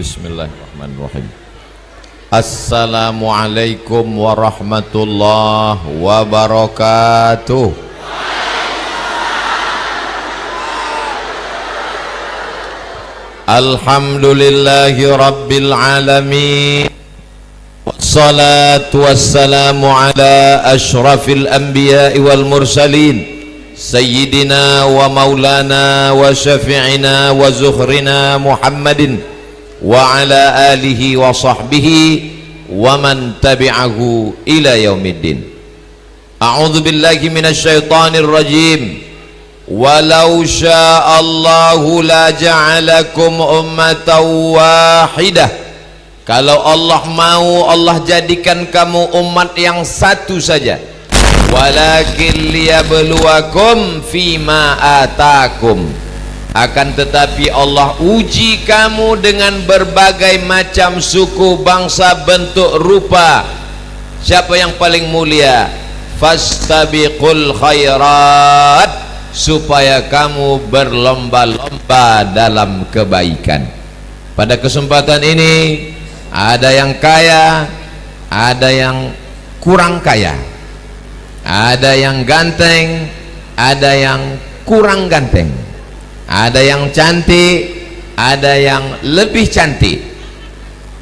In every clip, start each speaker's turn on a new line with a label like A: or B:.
A: Bismillahirrahmanirrahim. Assalamualaikum warahmatullahi wabarakatuh. Alhamdulillahi rabbil alamin. Wassalatu wassalamu ala ashrafil anbiya'i wal mursalin, sayyidina wa maulana wa syafi'ina wa zuhrina Muhammadin wa ala alihi wa sahbihi wa man tabi'ahu ila yaumiddin. A'udzu billahi minasy syaithanir rajim. Walau sya'allahu la ja'alakum ummatan wahidah. Kalau Allah mau, Allah jadikan kamu umat yang satu saja. Walakin liyabluwakum fima atakum. Akan tetapi Allah uji kamu dengan berbagai macam suku, bangsa, bentuk, rupa. Siapa yang paling mulia? Fastabiqul khairat, supaya kamu berlomba-lomba dalam kebaikan. Pada kesempatan ini ada yang kaya, ada yang kurang kaya, ada yang ganteng, ada yang kurang ganteng, ada yang cantik, ada yang lebih cantik.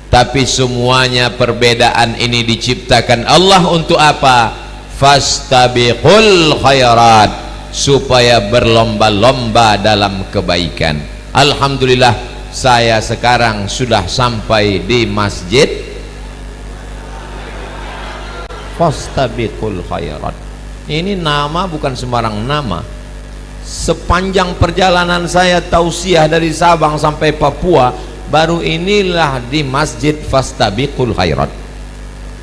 A: Tapi semuanya perbedaan ini diciptakan Allah untuk apa? Fastabiqul khairat, supaya berlomba-lomba dalam kebaikan. Alhamdulillah, saya sekarang sudah sampai di masjid Fastabiqul khairat. Ini nama bukan sembarang nama. Sepanjang perjalanan saya tausiah dari Sabang sampai Papua, baru inilah di masjid Fastabiqul khairat.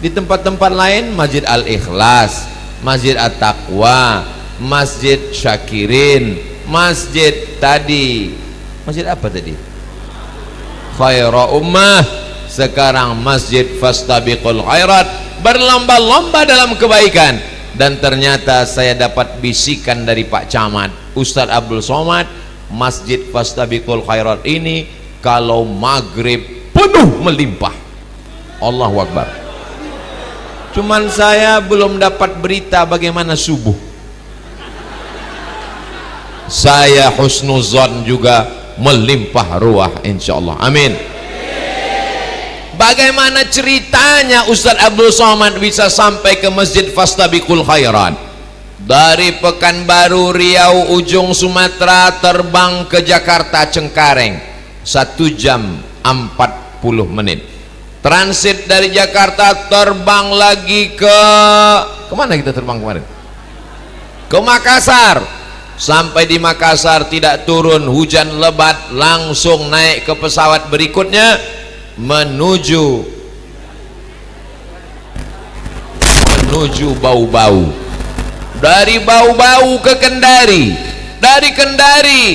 A: Di tempat-tempat lain Masjid Al-Ikhlas, Masjid At-Taqwa, Masjid Syakirin, masjid tadi, masjid apa tadi? Khaira Ummah. Sekarang Masjid Fastabiqul khairat, berlomba-lomba dalam kebaikan. Dan ternyata saya dapat bisikan dari Pak Camat Ustadz Abdul Somad, Masjid Fastabiqul khairat ini kalau maghrib penuh melimpah. Allahu Akbar. Cuman saya belum dapat berita bagaimana subuh. Saya husnuzon juga melimpah ruah insyaallah. Amin. Bagaimana ceritanya Ustadz Abdul Somad bisa sampai ke Masjid Fastabiqul khairat? Dari Pekanbaru, Riau, ujung Sumatera, terbang ke Jakarta Cengkareng 1 jam 40 menit. Transit dari Jakarta, terbang lagi ke kemana kita terbang kemarin? Ke Makassar. Sampai di Makassar tidak turun, hujan lebat, langsung naik ke pesawat berikutnya menuju Bau-Bau. Dari Bau-Bau ke Kendari, dari Kendari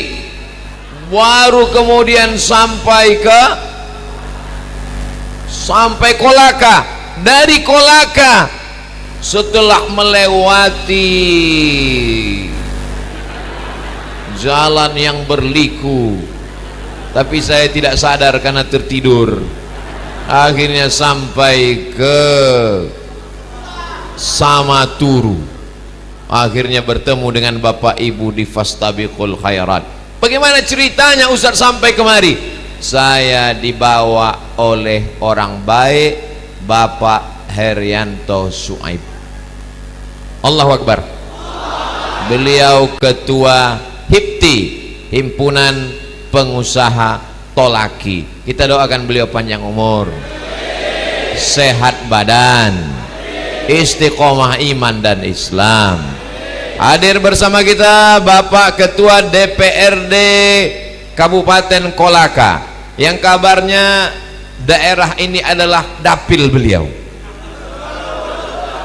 A: baru kemudian sampai Kolaka. Dari Kolaka setelah melewati jalan yang berliku, tapi saya tidak sadar karena tertidur, akhirnya sampai ke Samaturu. Akhirnya bertemu dengan Bapak Ibu di Fastabiqul khairat. Bagaimana ceritanya Ustaz sampai kemari? Saya dibawa oleh orang baik, Bapak Herianto Suaib. Allahu Akbar. Beliau ketua HIPTI, Himpunan Pengusaha Tolaki. Kita doakan beliau panjang umur, sehat badan, istiqomah iman dan Islam. Hadir bersama kita Bapak Ketua DPRD Kabupaten Kolaka, yang kabarnya daerah ini adalah dapil beliau.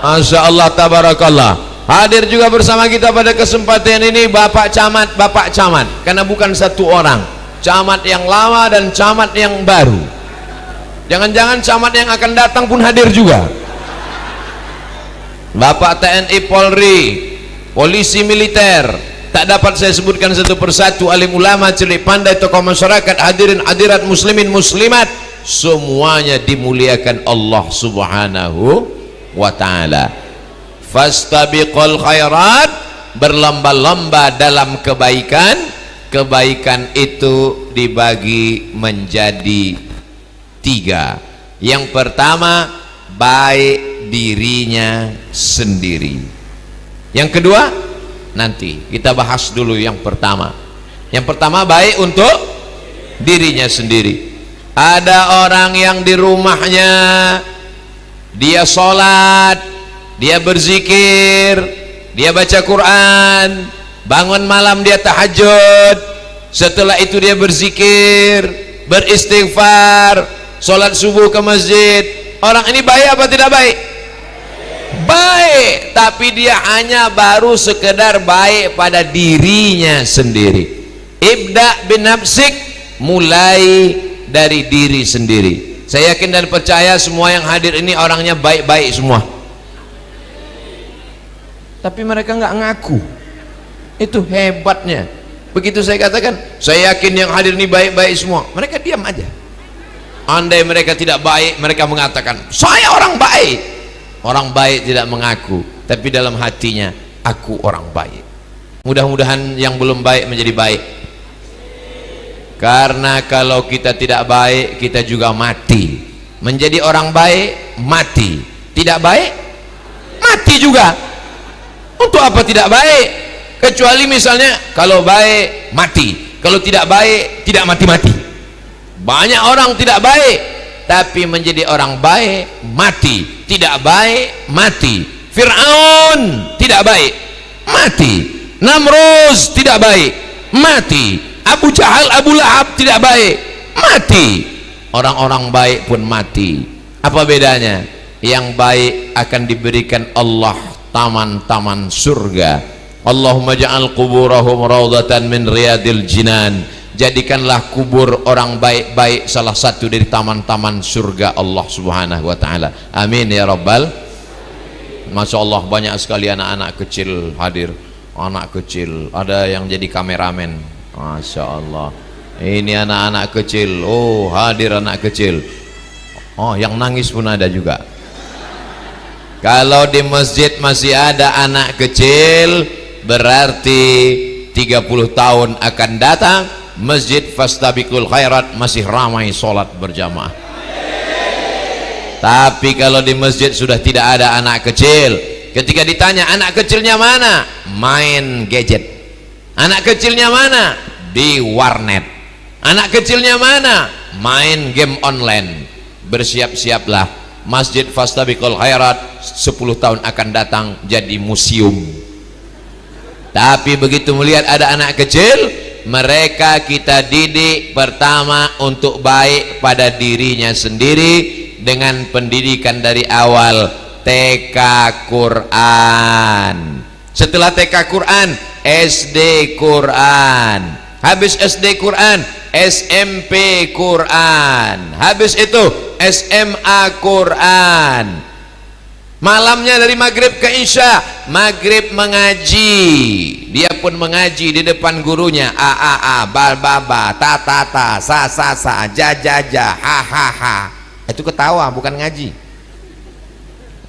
A: Masya Allah, tabarakallah. Hadir juga bersama kita pada kesempatan ini Bapak Camat, karena bukan satu orang, camat yang lama dan camat yang baru. Jangan-jangan camat yang akan datang pun hadir juga. Bapak TNI Polri, polisi militer, tak dapat saya sebutkan satu persatu, alim ulama, cerdik pandai, tokoh masyarakat, hadirin hadirat muslimin muslimat, semuanya dimuliakan Allah subhanahu wa ta'ala. Fastabiqul khairat, berlomba-lomba dalam kebaikan. Kebaikan itu dibagi menjadi 3. Yang pertama, baik dirinya sendiri. Yang kedua, nanti kita bahas dulu yang pertama. Yang pertama, baik untuk dirinya sendiri. Ada orang yang di rumahnya dia sholat, dia berzikir, dia baca Quran, bangun malam dia tahajud, setelah itu dia berzikir, beristighfar, sholat subuh ke masjid. Orang ini baik apa tidak baik? Baik, tapi dia hanya baru sekedar baik pada dirinya sendiri. Ibda bin nafsik, mulai dari diri sendiri. Saya yakin dan percaya semua yang hadir ini orangnya baik-baik semua, tapi mereka nggak ngaku. Itu hebatnya. Begitu saya katakan, saya yakin yang hadir ini baik-baik semua, mereka diam aja. Andai mereka tidak baik, mereka mengatakan saya orang baik. Orang baik tidak mengaku, tapi dalam hatinya aku orang baik. Mudah-mudahan yang belum baik menjadi baik, karena kalau kita tidak baik kita juga mati. Menjadi orang baik mati, tidak baik mati juga. Untuk apa tidak baik? Kecuali misalnya kalau baik mati, kalau tidak baik tidak mati-mati. Banyak orang tidak baik tapi menjadi orang baik mati, tidak baik mati. Fir'aun tidak baik mati, Namrus tidak baik mati, Abu Jahal, Abu Lahab tidak baik mati. Orang-orang baik pun mati. Apa bedanya? Yang baik akan diberikan Allah taman-taman surga. Allahumma ja'al kuburahum raudatan min riyadil jinan. Jadikanlah kubur orang baik-baik salah satu dari taman-taman surga Allah subhanahu wa ta'ala. Amin ya rabbal. Masya Allah, banyak sekali anak-anak kecil hadir. Anak kecil, ada yang jadi kameramen. Masya Allah, ini anak-anak kecil. Oh, hadir anak kecil. Oh, yang nangis pun ada juga. Kalau di masjid masih ada anak kecil, berarti 30 tahun akan datang Masjid Fastabiqul Khairat masih ramai sholat berjamaah. Tapi kalau di masjid sudah tidak ada anak kecil, ketika ditanya anak kecilnya mana, main gadget. Anak kecilnya mana? Di warnet. Anak kecilnya mana? Main game online. Bersiap-siaplah, Masjid Fastabiqul Khairat 10 tahun akan datang jadi museum. Tapi begitu melihat ada anak kecil, mereka kita didik pertama untuk baik pada dirinya sendiri dengan pendidikan dari awal TK Quran. Setelah TK Quran, SD Quran. Habis SD Quran, SMP Quran. Habis itu SMA Quran. Malamnya dari maghrib ke isya, maghrib mengaji. Dia pun mengaji di depan gurunya. A, bal, baba, ta, ta, ta, sa, sa, sa, ja, ja, ja, ha, ha, ha. Itu ketawa, bukan ngaji.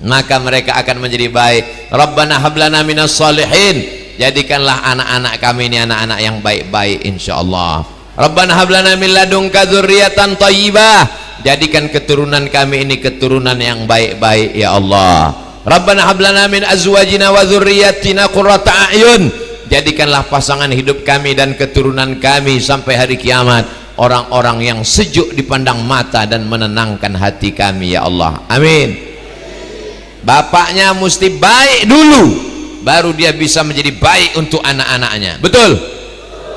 A: Maka mereka akan menjadi baik. Rabbana hablana minas salihin. Jadikanlah anak-anak kami ini anak-anak yang baik-baik insyaallah. Rabbana hablana min ladunka dzurriatan thayyibah. Jadikan keturunan kami ini keturunan yang baik-baik ya Allah. Rabbana hablana min azwajina wa dzurriyyatina qurrata a'yun. Jadikanlah pasangan hidup kami dan keturunan kami sampai hari kiamat orang-orang yang sejuk dipandang mata dan menenangkan hati kami ya Allah. Amin. Bapaknya mesti baik dulu, baru dia bisa menjadi baik untuk anak-anaknya. Betul?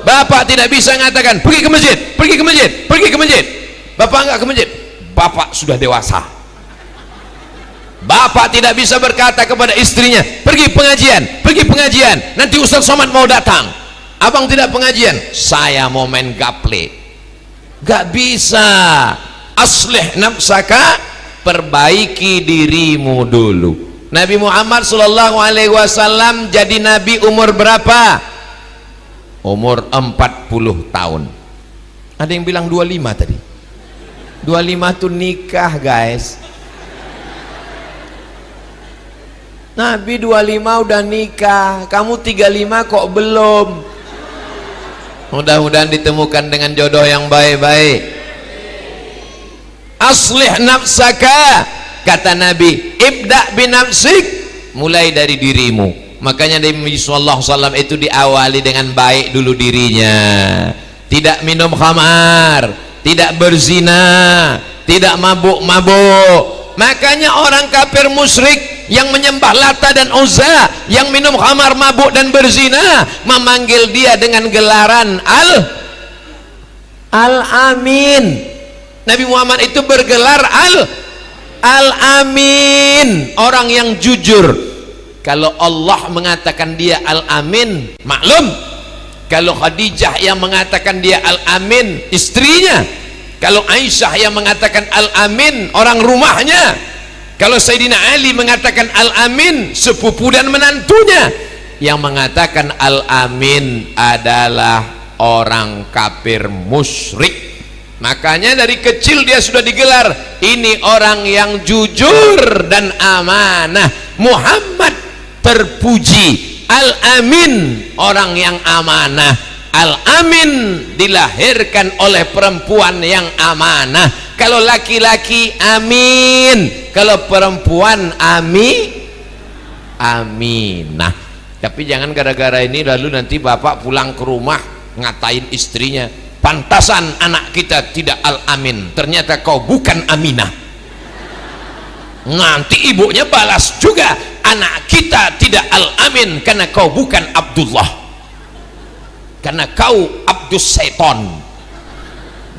A: Bapak tidak bisa mengatakan pergi ke masjid, pergi ke masjid, pergi ke masjid. Bapak enggak ke masjid. Bapak sudah dewasa. Bapak tidak bisa berkata kepada istrinya, pergi pengajian, pergi pengajian. Nanti Ustaz Somad mau datang. Abang tidak pengajian, saya mau main gaple. Gak bisa. Aslih nafsaka, perbaiki dirimu dulu. Nabi Muhammad SAW jadi nabi umur berapa? Umur 40 tahun. Ada yang bilang 25 tadi. 25 25 tuh nikah guys. Nabi 25 udah nikah, kamu 35 kok belum? Mudah-mudahan ditemukan dengan jodoh yang baik-baik. Aslih nafsaka, kata Nabi, ibda binafsik, mulai dari dirimu. Makanya Nabi sallallahu alaihi wasallam itu diawali dengan baik dulu dirinya. Tidak minum khamar, tidak berzina, tidak mabuk-mabuk. Makanya orang kafir musyrik yang menyembah Lata dan Uzza, yang minum khamar, mabuk dan berzina, memanggil dia dengan gelaran Al-Amin. Nabi Muhammad itu bergelar Al-Amin, orang yang jujur. Kalau Allah mengatakan dia Al-Amin, maklum. Kalau Khadijah yang mengatakan dia Al-Amin, istrinya. Kalau Aisyah yang mengatakan Al-Amin, orang rumahnya. Kalau Sayyidina Ali mengatakan Al-Amin, sepupu dan menantunya. Yang mengatakan Al-Amin adalah orang kafir musyrik. Makanya dari kecil dia sudah digelar, ini orang yang jujur dan amanah. Muhammad terpuji, Al-Amin, orang yang amanah. Al-Amin dilahirkan oleh perempuan yang amanah. Kalau laki-laki amin, kalau perempuan aminah. Tapi jangan gara-gara ini lalu nanti bapak pulang ke rumah ngatain istrinya, pantasan anak kita tidak Al-Amin, ternyata kau bukan Aminah. Nanti ibunya balas juga, anak kita tidak Al-Amin karena kau bukan Abdullah, karena kau Abdus Seton.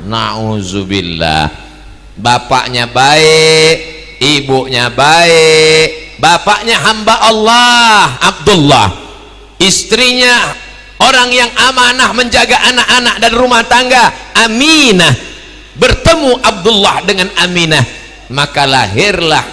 A: Nauzubillah. Bapaknya baik, ibunya baik. Bapaknya hamba Allah, Abdullah. Istrinya orang yang amanah menjaga anak-anak dan rumah tangga, Aminah. Bertemu Abdullah dengan Aminah, maka lahirlah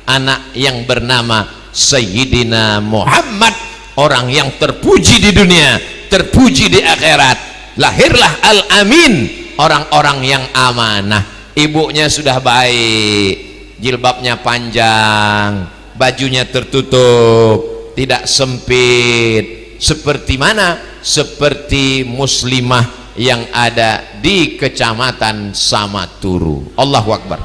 A: anak yang bernama Sayyidina Muhammad, orang yang terpuji di dunia, terpuji di akhirat. Lahirlah Al-Amin, orang-orang yang amanah. Ibunya sudah baik, jilbabnya panjang, bajunya tertutup, tidak sempit. Seperti mana? Seperti muslimah yang ada di kecamatan Samaturu. Allahu Akbar.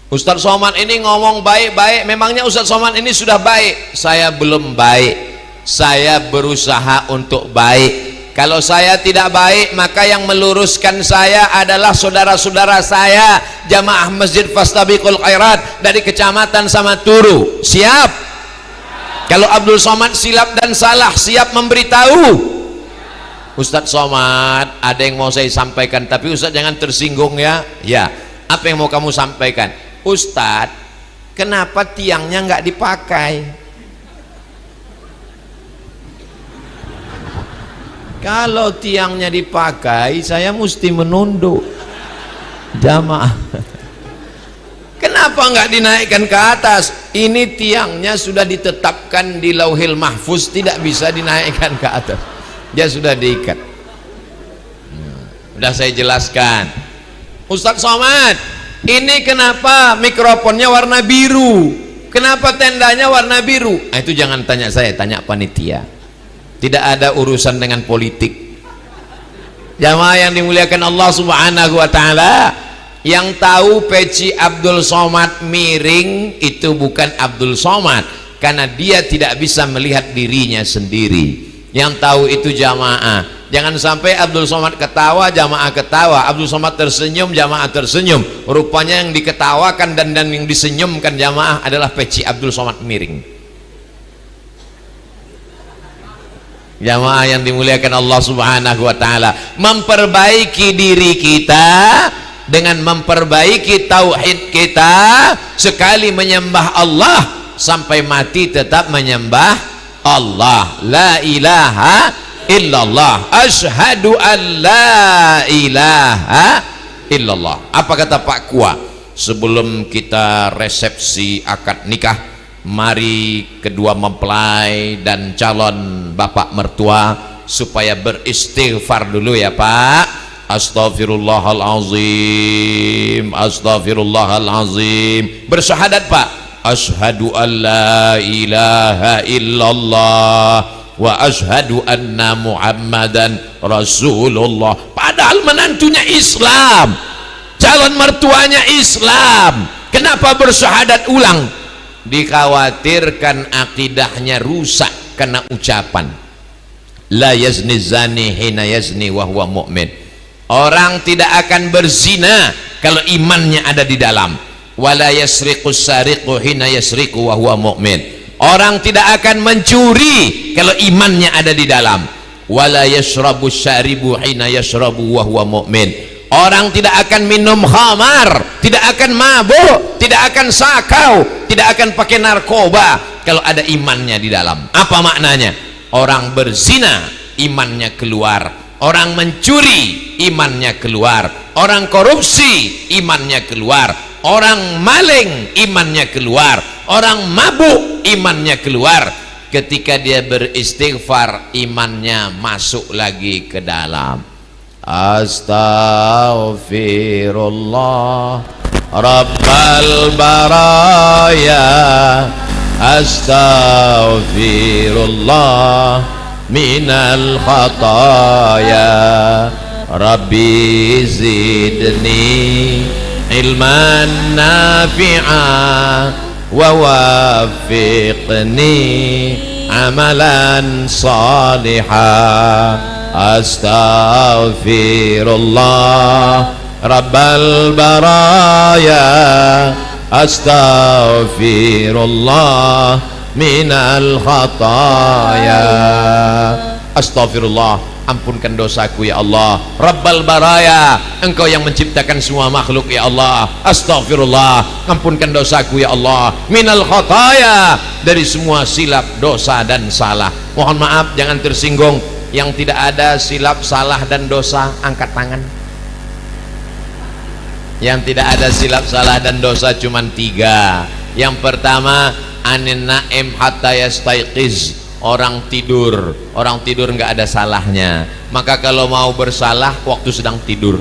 A: Ustadz Somad ini ngomong baik-baik. Memangnya Ustadz Somad ini sudah baik? Saya belum baik. Saya berusaha untuk baik. Kalau saya tidak baik, maka yang meluruskan saya adalah saudara-saudara saya, jamaah Masjid Fastabiqul Khairat dari kecamatan Samaturu. Siap? Kalau Abdul Somad silap dan salah, siap memberitahu. Ustadz Somad, ada yang mau saya sampaikan, tapi Ustadz jangan tersinggung ya. Ya, apa yang mau kamu sampaikan? Ustadz, kenapa tiangnya nggak dipakai? Kalau tiangnya dipakai, saya mesti menunduk jamaah. Kenapa nggak dinaikkan ke atas? Ini tiangnya sudah ditetapkan di Lauhil Mahfuz, tidak bisa dinaikkan ke atas. Dia sudah diikat. Sudah saya jelaskan. Ustadz Somad, ini kenapa mikrofonnya warna biru? Kenapa tendanya warna biru? Nah, itu jangan tanya saya, tanya panitia. Tidak ada urusan dengan politik. Jamaah yang dimuliakan Allah Subhanahu wa taala, yang tahu peci Abdul Somad miring itu bukan Abdul Somad, karena dia tidak bisa melihat dirinya sendiri. Yang tahu itu jamaah. Jangan sampai Abdul Somad ketawa, jamaah ketawa. Abdul Somad tersenyum, jamaah tersenyum. Rupanya yang diketawakan dan yang disenyumkan jamaah adalah peci Abdul Somad miring. Jamaah yang dimuliakan Allah Subhanahu wa taala, memperbaiki diri kita dengan memperbaiki tauhid kita. Sekali menyembah Allah, sampai mati tetap menyembah Allah. La ilaha illallah, asyhadu an la ilaha illallah. Apa kata Pak Kua sebelum kita resepsi akad nikah? Mari kedua mempelai dan calon bapak mertua supaya beristighfar dulu ya Pak. Astaghfirullahalazim, astaghfirullahalazim. Bersyahadat Pak, asyhadu an la ilaha illallah wa asyhadu anna muhammadan rasulullah. Padahal menantunya Islam, calon mertuanya Islam. Kenapa bersyahadat ulang? Dikhawatirkan akidahnya rusak karena ucapan la yazni zani hina yazni wa huwa mu'min. Orang tidak akan berzina kalau imannya ada di dalam. Wala yasriqus sariqu hina yasriqu wa huwa mu'min. Orang tidak akan mencuri kalau imannya ada di dalam. Wala yashrabus syaribu hina yashrabu wa huwa mu'min. Orang tidak akan minum khamar, tidak akan mabuk, tidak akan sakau, tidak akan pakai narkoba kalau ada imannya di dalam. Apa maknanya? Orang berzina imannya keluar, orang mencuri imannya keluar, orang korupsi imannya keluar, orang maling imannya keluar, orang mabuk imannya keluar. Ketika dia beristighfar imannya masuk lagi ke dalam. Astaghfirullah Rabbal baraya, astaghfirullah minal khataya, Rabbi zidni ilman nafi'a wa wafiqni amalan salihah. Astaghfirullah Rabbal baraya, astaghfirullah minal khataya. Astaghfirullah, ampunkan dosaku ya Allah. Rabbal baraya, engkau yang menciptakan semua makhluk ya Allah. Astaghfirullah, ampunkan dosaku ya Allah. Minal khataya, dari semua silap, dosa dan salah. Mohon maaf, jangan tersinggung. Yang tidak ada silap, salah dan dosa, angkat tangan. Yang tidak ada silap, salah dan dosa cuma 3. Yang pertama, anin naim hatta yastaiqiz, orang tidur nggak ada salahnya, maka kalau mau bersalah waktu sedang tidur.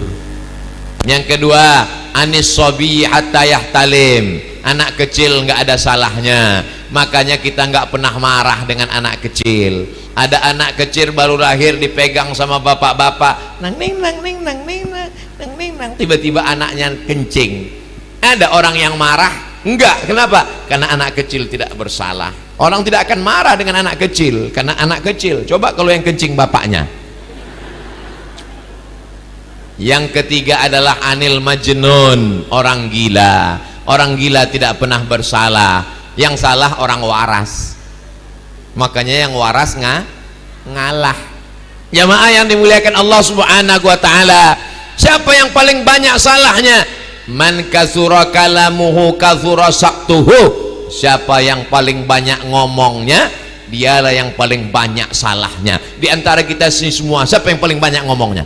A: Yang kedua, anis sobi hatta yahtalim, anak kecil nggak ada salahnya, makanya kita nggak pernah marah dengan anak kecil. Ada anak kecil baru lahir dipegang sama bapak-bapak, nang ning nang ning nang ning nang ning nang, tiba-tiba anaknya kencing. Ada orang yang marah? Enggak. Kenapa? Karena anak kecil tidak bersalah. Orang tidak akan marah dengan anak kecil karena anak kecil. Coba kalau yang kencing bapaknya. Yang ketiga adalah anil majnun, orang gila. Orang gila tidak pernah bersalah, yang salah orang waras. Makanya yang waras ngalah. Jamaah yang dimuliakan Allah Subhanahu wa taala, siapa yang paling banyak salahnya? Man kasura kalamuhu kasura saktuhu. Siapa yang paling banyak ngomongnya, dialah yang paling banyak salahnya. Di antara kita sini semua, siapa yang paling banyak ngomongnya?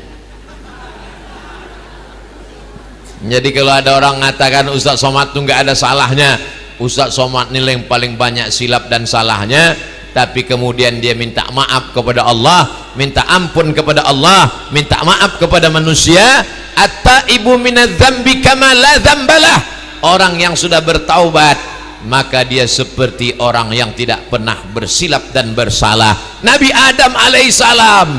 A: Jadi kalau ada orang mengatakan Ustaz Somad itu nggak ada salahnya, Ustaz Somad ini yang paling banyak silap dan salahnya, tapi kemudian dia minta maaf kepada Allah, minta ampun kepada Allah, minta maaf kepada manusia. At-taibu minadz-dzambi kama la dzambalah, orang yang sudah bertaubat maka dia seperti orang yang tidak pernah bersilap dan bersalah. Nabi Adam alaihissalam,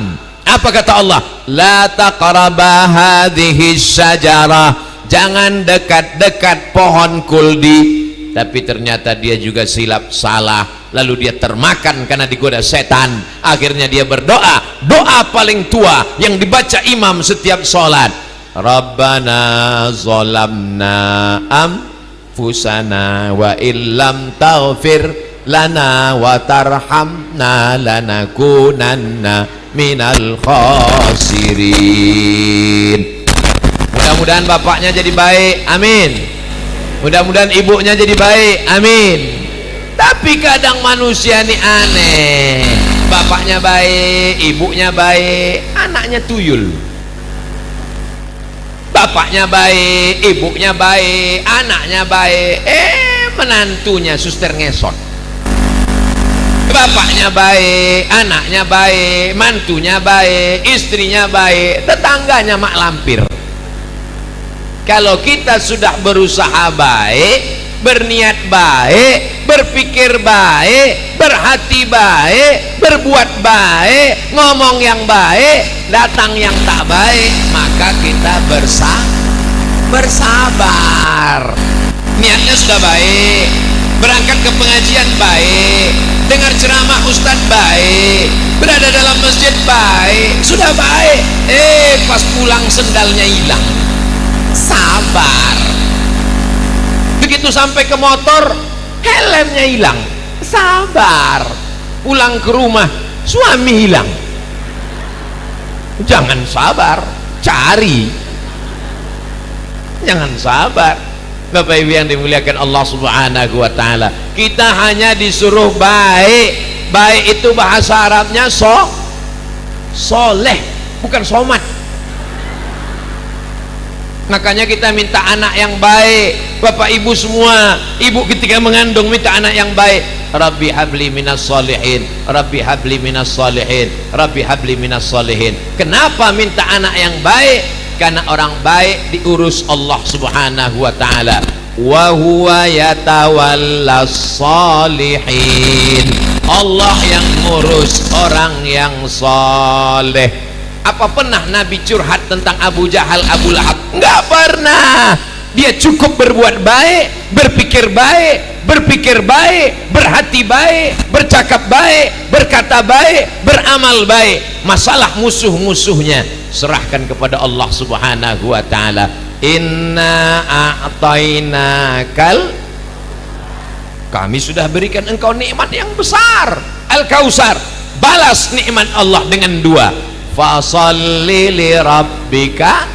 A: apa kata Allah? La taqraba hadhihi syajarah, jangan dekat-dekat pohon kuldi. Tapi ternyata dia juga silap salah, lalu dia termakan karena digoda setan. Akhirnya dia berdoa, doa paling tua yang dibaca imam setiap sholat. Rabbana zolamna anfusana wa illam taghfir lana wa tarhamna lanakunanna minal khasirin. Mudah-mudahan bapaknya jadi baik, amin. Mudah-mudahan ibunya jadi baik, amin. Tapi kadang manusia ini aneh, bapaknya baik, ibunya baik, anaknya tuyul. Bapaknya baik, ibunya baik, anaknya baik, menantunya suster ngesot. Coba bapaknya baik, anaknya baik, mantunya baik, istrinya baik, tetangganya mak lampir. Kalau kita sudah berusaha baik, berniat baik, berpikir baik, berhati baik, berbuat baik, ngomong yang baik, datang yang tak baik, maka kita bersabar. Niatnya sudah baik, berangkat ke pengajian baik, dengar ceramah ustadz baik, berada dalam masjid baik, sudah baik, pas pulang sendalnya hilang. Sabar. Begitu sampai ke motor, helmnya hilang. Sabar. Pulang ke rumah, suami hilang. Jangan sabar, cari. Jangan sabar. Bapak Ibu yang dimuliakan Allah Subhanahu wa taala, kita hanya disuruh baik. Baik itu bahasa Arabnya soleh, bukan somat. Makanya kita minta anak yang baik. Bapak ibu semua, ibu ketika mengandung minta anak yang baik. Rabbi habli minas solihin, Rabbi habli minas solihin, Rabbi habli minas solihin. Kenapa minta anak yang baik? Karena orang baik diurus Allah Subhanahu wa taala. Wa huwa yatawallas solihin. Allah yang ngurus orang yang soleh. Apa pernah Nabi curhat tentang Abu Jahal, Abu Lahab? Enggak pernah. Dia cukup berbuat baik, berpikir baik, berhati baik, bercakap baik, berkata baik, beramal baik. Masalah musuh-musuhnya serahkan kepada Allah Subhanahu wa taala. Inna a'tainakal, kami sudah berikan engkau nikmat yang besar, Al-Kausar. Balas nikmat Allah dengan dua. Fasalli li rabbika,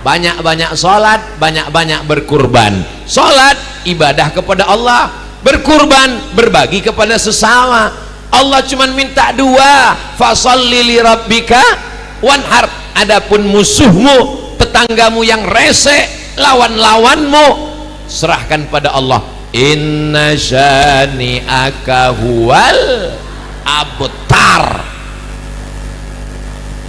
A: banyak-banyak salat, banyak-banyak berkurban. Salat ibadah kepada Allah, berkurban berbagi kepada sesama. Allah cuma minta dua, fasalli li rabbika wanhar. Adapun musuhmu, tetanggamu yang rese, lawan-lawanmu, serahkan pada Allah. Inna syani'aka huwal abtar.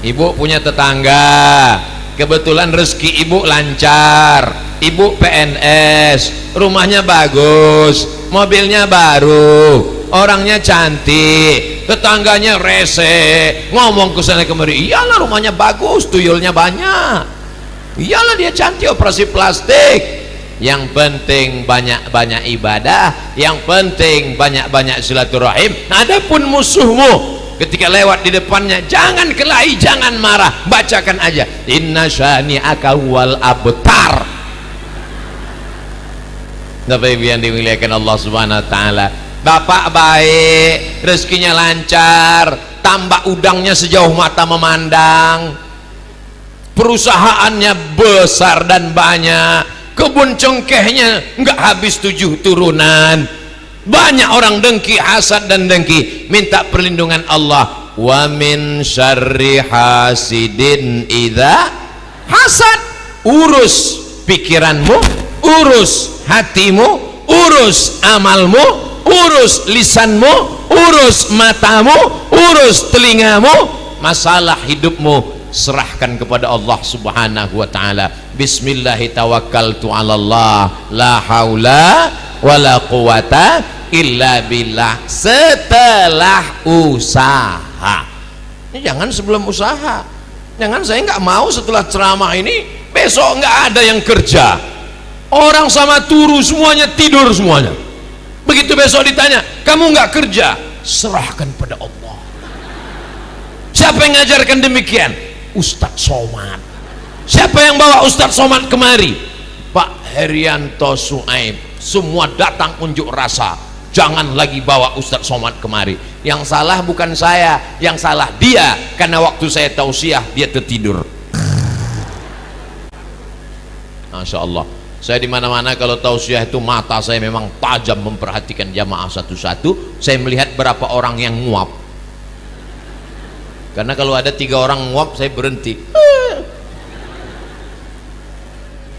A: Ibu punya tetangga, kebetulan rezeki ibu lancar, ibu PNS, rumahnya bagus, mobilnya baru, orangnya cantik, tetangganya rese, ngomong ke sana kemari, iyalah rumahnya bagus, tuyulnya banyak, iyalah dia cantik, operasi plastik. Yang penting banyak-banyak ibadah, yang penting banyak-banyak silaturahim. Adapun musuhmu, ketika lewat di depannya, jangan kelahi, jangan marah, bacakan aja inna syani'aka wal abtar. Bapak Ibu yang dimuliakan Allah Subhanahu wa taala, bapak baik, rezekinya lancar, tambak udangnya sejauh mata memandang, perusahaannya besar dan banyak, kebun cengkehnya enggak habis 7 turunan. Banyak orang dengki, hasad dan dengki. Minta perlindungan Allah. Wa min syarri hasidin idza hasad. Urus pikiranmu, urus hatimu, urus amalmu, urus lisanmu, urus matamu, urus telingamu. Masalah hidupmu serahkan kepada Allah Subhanahu wa taala. Bismillahi tawakkaltu 'alallah, la haula wala quwata illa billah. Setelah usaha, ini jangan sebelum usaha. Jangan saya nggak mau setelah ceramah ini besok nggak ada yang kerja, orang sama turu semuanya tidur semuanya. Begitu besok ditanya kamu nggak kerja, serahkan pada Allah. Siapa yang ngajarkan demikian? Ustadz Somad. Siapa yang bawa Ustadz Somad kemari? Pak Herianto Suaib. Semua datang unjuk rasa, jangan lagi bawa Ustadz Somad kemari. Yang salah bukan saya, yang salah dia, karena waktu saya tausiah dia tertidur. Masya Allah, saya dimana-mana kalau tausiah itu mata saya memang tajam memperhatikan jamaah satu-satu. Saya melihat berapa orang yang nguap, karena kalau ada 3 orang nguap saya berhenti.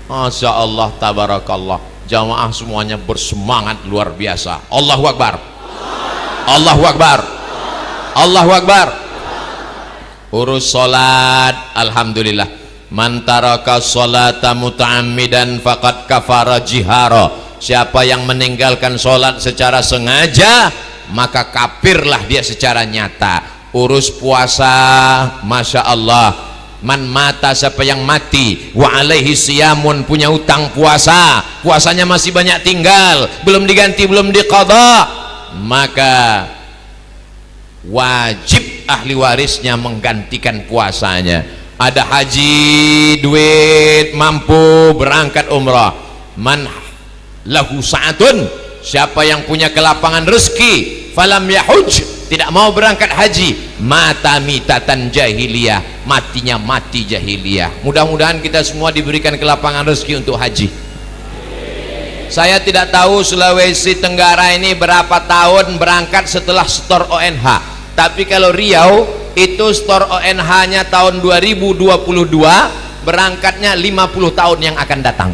A: Masya Allah, tabarakallah. Jamaah semuanya bersemangat luar biasa. Allahu Akbar. Allahu Akbar, Allahu Akbar. Urus salat, alhamdulillah. Man taraka sholata muta'ammidan faqad kafara jihara. Siapa yang meninggalkan sholat secara sengaja, maka kafirlah dia secara nyata. Urus puasa, masya Allah. Man mata, siapa yang mati, wa alaihi siyamun, punya utang puasa, puasanya masih banyak tinggal, belum diganti, belum diqadha, maka wajib ahli warisnya menggantikan puasanya. Ada haji, duit, mampu berangkat umrah. Man lahu sa'atun, siapa yang punya kelapangan rezeki, falam yahuj, tidak mau berangkat haji, mata mitatan jahiliyah, matinya mati jahiliyah. Mudah-mudahan kita semua diberikan kelapangan rezeki untuk haji. Saya tidak tahu Sulawesi Tenggara ini berapa tahun berangkat setelah setor ONH, tapi kalau Riau itu setor ONH nya tahun 2022, berangkatnya 50 tahun yang akan datang.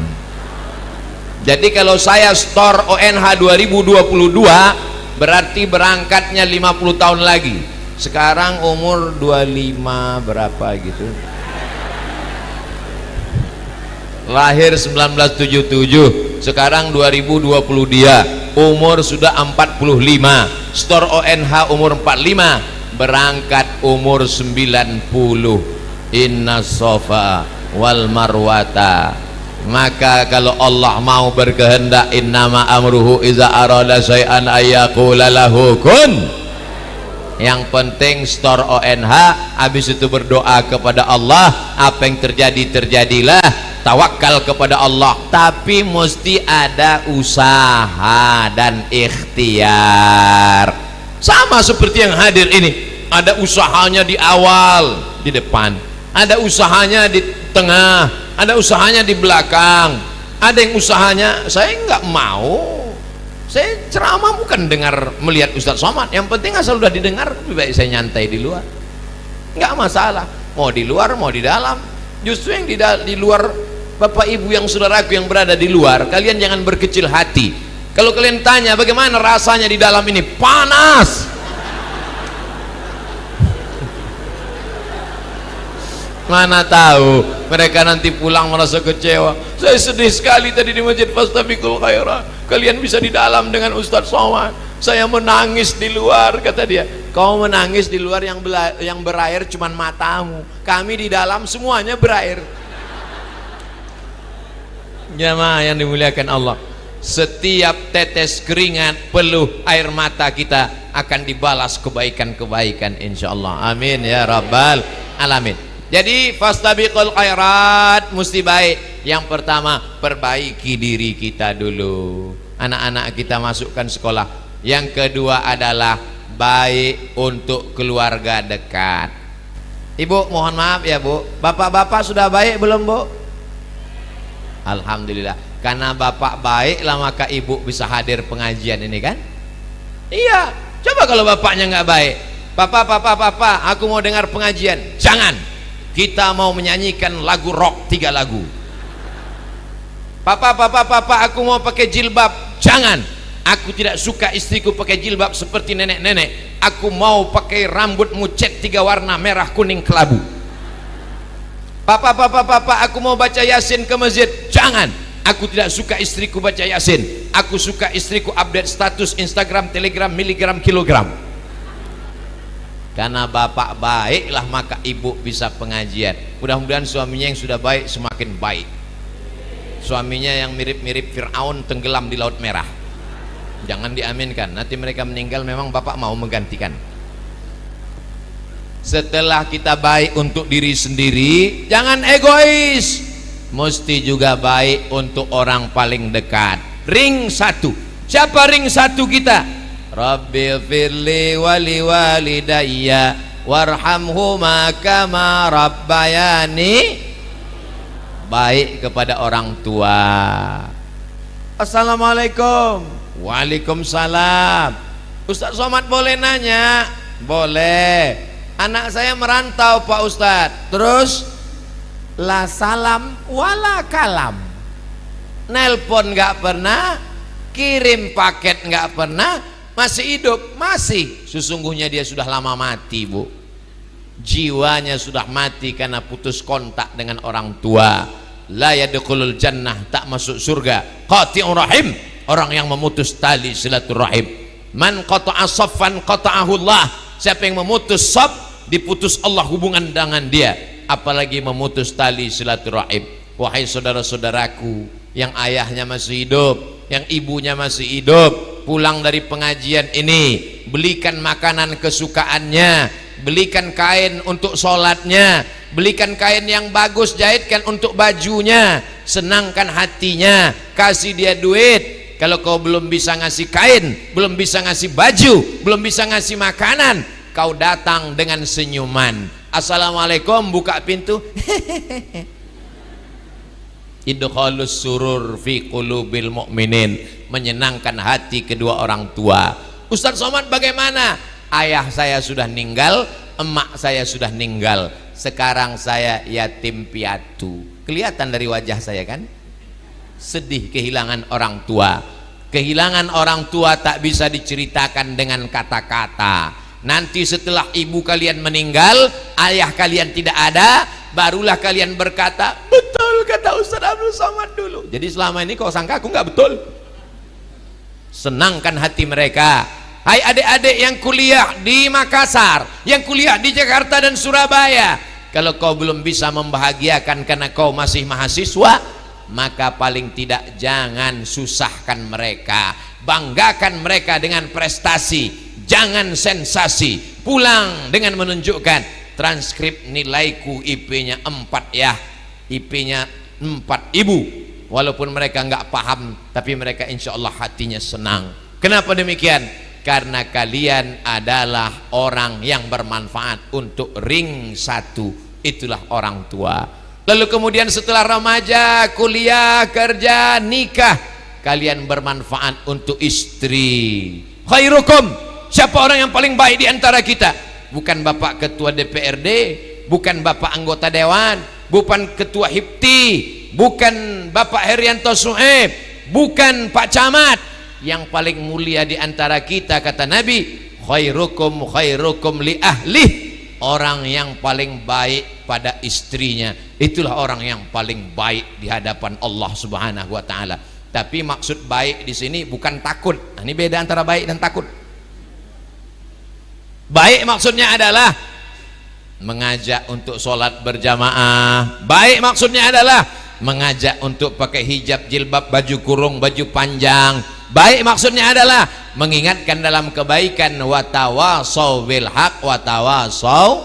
A: Jadi kalau saya setor ONH 2022, berarti berangkatnya 50 tahun lagi. Sekarang umur 25 berapa gitu, lahir 1977, sekarang 2020, dia umur sudah 45, setor ONH umur 45, berangkat umur 90. Inna sofa wal marwata. Maka kalau Allah mau berkehendak, innama amruhu iza arada syai'an ayyaqula lahu kun. Yang penting setor ONH, habis itu berdoa kepada Allah, apa yang terjadi terjadilah, tawakal kepada Allah, tapi mesti ada usaha dan ikhtiar. Sama seperti yang hadir ini, ada usahanya di awal, di depan, ada usahanya di tengah, ada usahanya di belakang, ada yang usahanya saya nggak mau, saya ceramah bukan dengar melihat Ustadz Somad, yang penting asal udah didengar, lebih baik saya nyantai di luar, nggak masalah, mau di luar mau di dalam. Justru yang di luar, Bapak Ibu yang saudaraku yang berada di luar, kalian jangan berkecil hati. Kalau kalian tanya bagaimana rasanya di dalam ini, panas. Mana tahu mereka nanti pulang merasa kecewa. Saya sedih sekali tadi di Masjid Fastabiqul Khairat, kalian bisa di dalam dengan Ustadz Somad, saya menangis di luar. Kata dia, kau menangis di luar, yang berair cuman matamu, kami di dalam semuanya berair. Jamaah yang dimuliakan Allah, setiap tetes keringat, peluh, air mata kita akan dibalas kebaikan-kebaikan insyaallah. Amin ya rabbal alamin. Jadi fastabiqul khairat mesti baik. Yang pertama, perbaiki diri kita dulu, anak-anak kita masukkan sekolah. Yang kedua adalah baik untuk keluarga dekat. Ibu mohon maaf ya Bu, bapak-bapak sudah baik belum Bu? Alhamdulillah, karena bapak baiklah maka ibu bisa hadir pengajian ini kan. Iya, coba kalau bapaknya nggak baik, papa, aku mau dengar pengajian, jangan, kita mau menyanyikan lagu rock 3 lagu. Papa, aku mau pakai jilbab, jangan, aku tidak suka istriku pakai jilbab seperti nenek-nenek, aku mau pakai rambutmu cat 3 warna, merah, kuning, kelabu. Papa, aku mau baca Yasin ke masjid, jangan, aku tidak suka istriku baca Yasin, aku suka istriku update status Instagram, Telegram, miligram, kilogram. Karena bapak baiklah maka ibu bisa pengajian. Mudah-mudahan suaminya yang sudah baik semakin baik. Suaminya yang mirip-mirip Fir'aun tenggelam di Laut Merah, jangan diaminkan, nanti mereka meninggal memang bapak mau menggantikan. Setelah kita baik untuk diri sendiri, jangan egois, mesti juga baik untuk orang paling dekat. Ring 1, siapa ring 1 kita? Rabbi firli wali walidayya warhamhuma kama rabbayani. Baik kepada orang tua. Assalamualaikum. Waalaikumsalam. Ustadz Somad boleh nanya? Boleh. Anak saya merantau Pak Ustadz. Terus la salam wala kalam, nelpon nggak pernah, kirim paket nggak pernah, Masih hidup? Masih. Sesungguhnya dia sudah lama mati, Bu. Jiwanya sudah mati karena putus kontak dengan orang tua. La yadkhulul jannah, tak masuk surga. Qati'ur rahim, orang yang memutus tali silaturahim. Man qata'a saffan qata'ahu Allah. Siapa yang memutus saf, diputus Allah hubungan dengan dia. Apalagi memutus tali silaturahim. Wahai saudara-saudaraku yang ayahnya masih hidup, yang ibunya masih hidup, pulang dari pengajian ini, belikan makanan kesukaannya, belikan kain untuk sholatnya, belikan kain yang bagus, jahitkan untuk bajunya, senangkan hatinya, kasih dia duit. Kalau kau belum bisa ngasih kain, belum bisa ngasih baju, belum bisa ngasih makanan, kau datang dengan senyuman. Assalamualaikum, buka pintu. Idkhalus surur fi qulubil mu'minin, menyenangkan hati kedua orang tua. Ustaz Somad bagaimana? Ayah saya sudah meninggal, emak saya sudah meninggal, sekarang saya yatim piatu. Kelihatan dari wajah saya kan? Sedih kehilangan orang tua. Kehilangan orang tua tak bisa diceritakan dengan kata-kata. Nanti setelah ibu kalian meninggal, ayah kalian tidak ada, barulah kalian berkata, betul kata Ustaz Abdul Somad dulu. Jadi selama ini kau sangka aku nggak betul. Senangkan hati mereka. Hai adik-adik yang kuliah di Makassar, yang kuliah di Jakarta dan Surabaya, kalau kau belum bisa membahagiakan karena kau masih mahasiswa, maka paling tidak jangan susahkan mereka, banggakan mereka dengan prestasi, jangan sensasi. Pulang dengan menunjukkan transkrip nilaiku IP-nya 4 ya, IP-nya 4 ibu. Walaupun mereka nggak paham, tapi mereka insya Allah hatinya senang. Kenapa demikian? Karena kalian adalah orang yang bermanfaat untuk ring satu, itulah orang tua. Lalu kemudian setelah remaja, kuliah, kerja, nikah, kalian bermanfaat untuk istri. Khairukum, siapa orang yang paling baik di antara kita? Bukan bapak ketua DPRD, bukan bapak anggota dewan, bukan ketua HIPTI, bukan bapak Herianto Sueb, bukan pak camat. Yang paling mulia di antara kita, kata Nabi, khairukum khairukum li ahlih, orang yang paling baik pada istrinya, itulah orang yang paling baik di hadapan Allah Subhanahu wa taala. Tapi maksud baik di sini bukan takut. Nah, ini beda antara baik dan takut. Baik maksudnya adalah mengajak untuk sholat berjamaah. Baik maksudnya adalah mengajak untuk pakai hijab, jilbab, baju kurung, baju panjang. Baik maksudnya adalah mengingatkan dalam kebaikan, wa tawasau bil haq wa tawasau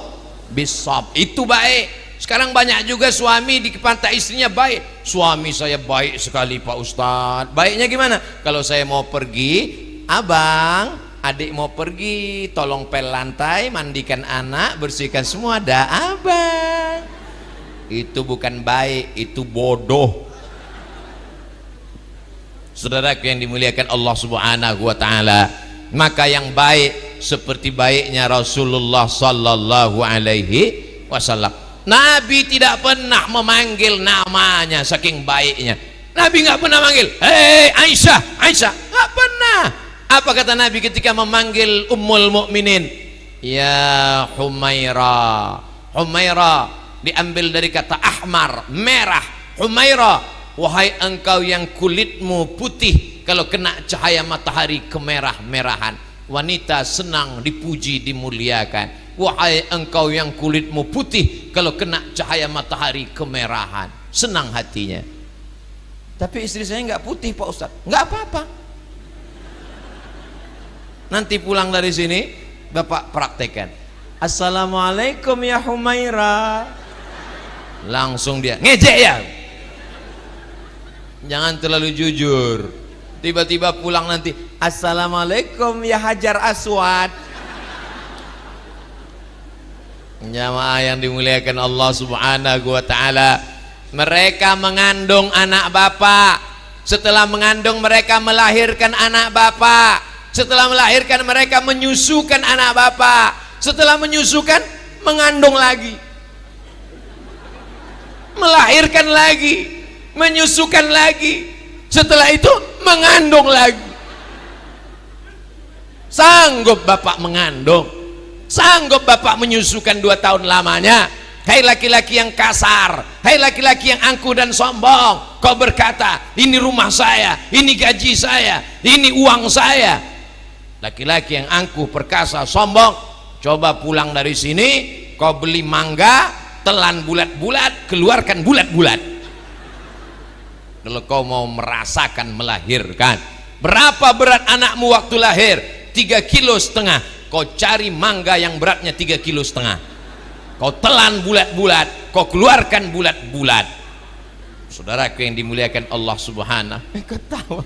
A: bisab. Itu baik. Sekarang banyak juga suami di pantai istrinya baik. Suami saya baik sekali Pak Ustadz. Baiknya gimana? Kalau saya mau pergi, abang, adik mau pergi, tolong pel lantai, mandikan anak, bersihkan semua, dah abang. Itu bukan baik, itu bodoh. Saudaraku yang dimuliakan Allah Subhanahu wa taala, maka yang baik seperti baiknya Rasulullah sallallahu alaihi wasallam. Nabi tidak pernah memanggil namanya saking baiknya. Nabi nggak pernah manggil, hei Aisyah, Aisyah, nggak pernah. Apa kata Nabi ketika memanggil Ummul Mukminin? Ya Humaira. Humaira diambil dari kata ahmar, merah. Humaira, wahai engkau yang kulitmu putih, kalau kena cahaya matahari kemerah-merahan. Wanita senang dipuji, dimuliakan. Wahai engkau yang kulitmu putih, kalau kena cahaya matahari kemerahan, senang hatinya. Tapi istri saya nggak putih Pak Ustadz. Nggak apa-apa. Nanti pulang dari sini Bapak praktekkan. Assalamualaikum ya Humaira. Langsung dia ngejek ya. Jangan terlalu jujur. Tiba-tiba pulang nanti, Assalamualaikum ya Hajar Aswad. Jamaah yang dimuliakan Allah Subhanahu wa taala, mereka mengandung anak bapak. Setelah mengandung mereka melahirkan anak bapak. Setelah melahirkan mereka menyusukan anak bapak. Setelah menyusukan mengandung lagi. Melahirkan lagi, menyusukan lagi. Setelah itu mengandung lagi. Sanggup bapak mengandung, sanggup bapak menyusukan 2 tahun lamanya. Hai laki-laki yang kasar, hai laki-laki yang angkuh dan sombong, kau berkata ini rumah saya, ini gaji saya, ini uang saya. Laki-laki yang angkuh, perkasa, sombong, coba pulang dari sini, kau beli mangga, telan bulat-bulat, keluarkan bulat-bulat. Kalau kau mau merasakan melahirkan, berapa berat anakmu waktu lahir? 3,5 kilo. Kau cari mangga yang beratnya 3,5 kilo, kau telan bulat-bulat, kau keluarkan bulat-bulat. Saudaraku yang dimuliakan Allah Subhanahu, ketawa.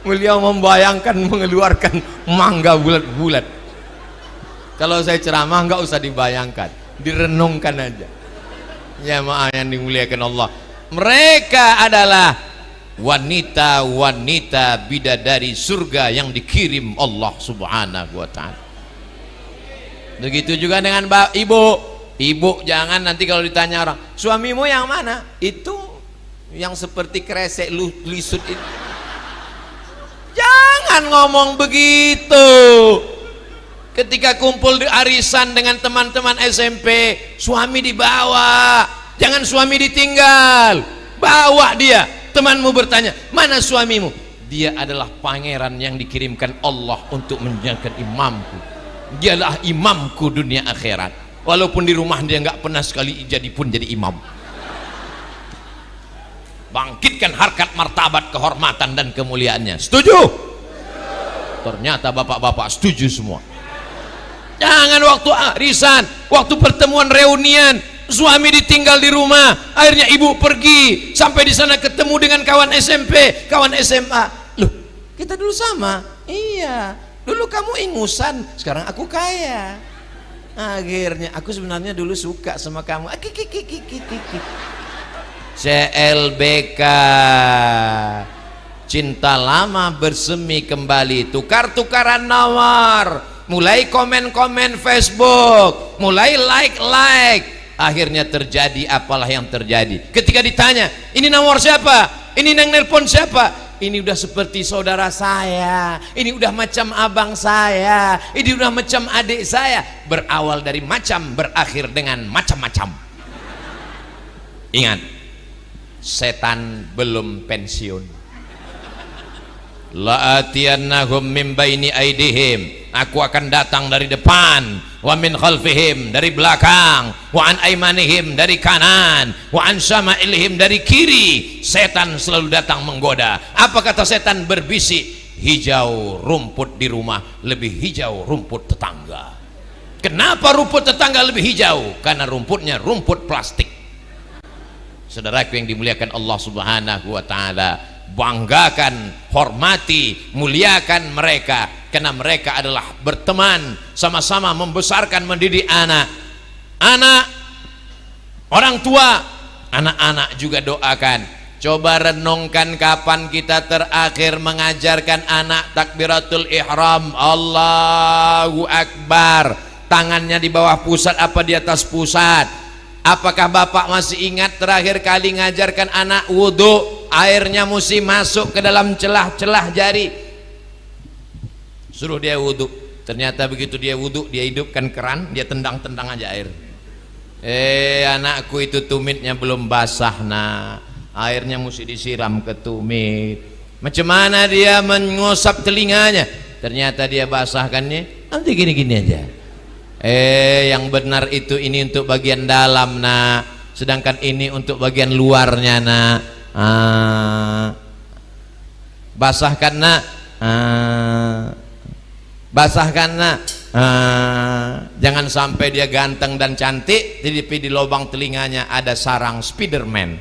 A: Beliau membayangkan mengeluarkan mangga bulat-bulat. Kalau saya ceramah nggak usah dibayangkan, direnungkan aja. Ya maaf yang dimuliakan Allah, mereka adalah wanita-wanita bidadari surga yang dikirim Allah Subhanahu wa ta'ala. Begitu juga dengan ibu jangan nanti kalau ditanya orang, suamimu yang mana? Itu yang seperti kresek lisut itu. Jangan ngomong begitu. Ketika kumpul di arisan dengan teman-teman SMP, suami dibawa, jangan suami ditinggal, bawa dia. Temanmu bertanya, mana suamimu? Dia adalah pangeran yang dikirimkan Allah untuk menjadikan imamku. Dialah imamku dunia akhirat. Walaupun di rumah dia nggak pernah sekali jadi pun jadi imam. Bangkitkan harkat martabat kehormatan dan kemuliaannya. Setuju? Ternyata bapak-bapak setuju semua. Jangan waktu arisan, waktu pertemuan reunian, suami ditinggal di rumah, akhirnya ibu pergi, sampai di sana ketemu dengan kawan SMP, kawan SMA. Loh, kita dulu sama. Iya. Dulu kamu ingusan, sekarang aku kaya. Akhirnya aku sebenarnya dulu suka sama kamu. CLBK, cinta lama bersemi kembali, tukar-tukaran nomor, mulai komen-komen Facebook, mulai like. Akhirnya terjadi apalah yang terjadi. Ketika ditanya, ini nomor siapa? Ini yang nelpon siapa? Ini udah seperti saudara saya, ini udah macam abang saya, ini udah macam adik saya. Berawal dari macam, berakhir dengan macam-macam. Ingat, setan belum pensiun. La'atiyannahum min baini aidihim, aku akan datang dari depan, wa min khalfihim, dari belakang, wa an aimanihim, dari kanan, wa an syama'ilihim, dari kiri. Setan selalu datang menggoda. Apa kata setan? Berbisik, hijau rumput di rumah lebih hijau rumput tetangga. Kenapa rumput tetangga lebih hijau? Karena rumputnya rumput plastik. Saudaraku yang dimuliakan Allah Subhanahu wa ta'ala, banggakan, hormati, muliakan mereka, karena mereka adalah berteman, sama-sama membesarkan, mendidik anak, orang tua, anak-anak juga doakan. Coba renungkan kapan kita terakhir mengajarkan anak takbiratul ihram, Allahu Akbar, tangannya di bawah pusat apa di atas pusat? Apakah bapak masih ingat terakhir kali ngajarkan anak wudhu, airnya mesti masuk ke dalam celah-celah jari, suruh dia wudhu. Ternyata begitu dia wudhu, dia hidupkan keran, dia tendang-tendang aja air. Anakku itu tumitnya belum basah, nah airnya mesti disiram ke tumit. Macam mana dia mengusap telinganya? Ternyata dia basahkannya, nanti gini-gini aja. Yang benar itu ini untuk bagian dalam, nak, sedangkan ini untuk bagian luarnya, nak. Basahkan, nak. Basahkan, nak. Jangan sampai dia ganteng dan cantik, tapi di lubang telinganya ada sarang Spiderman.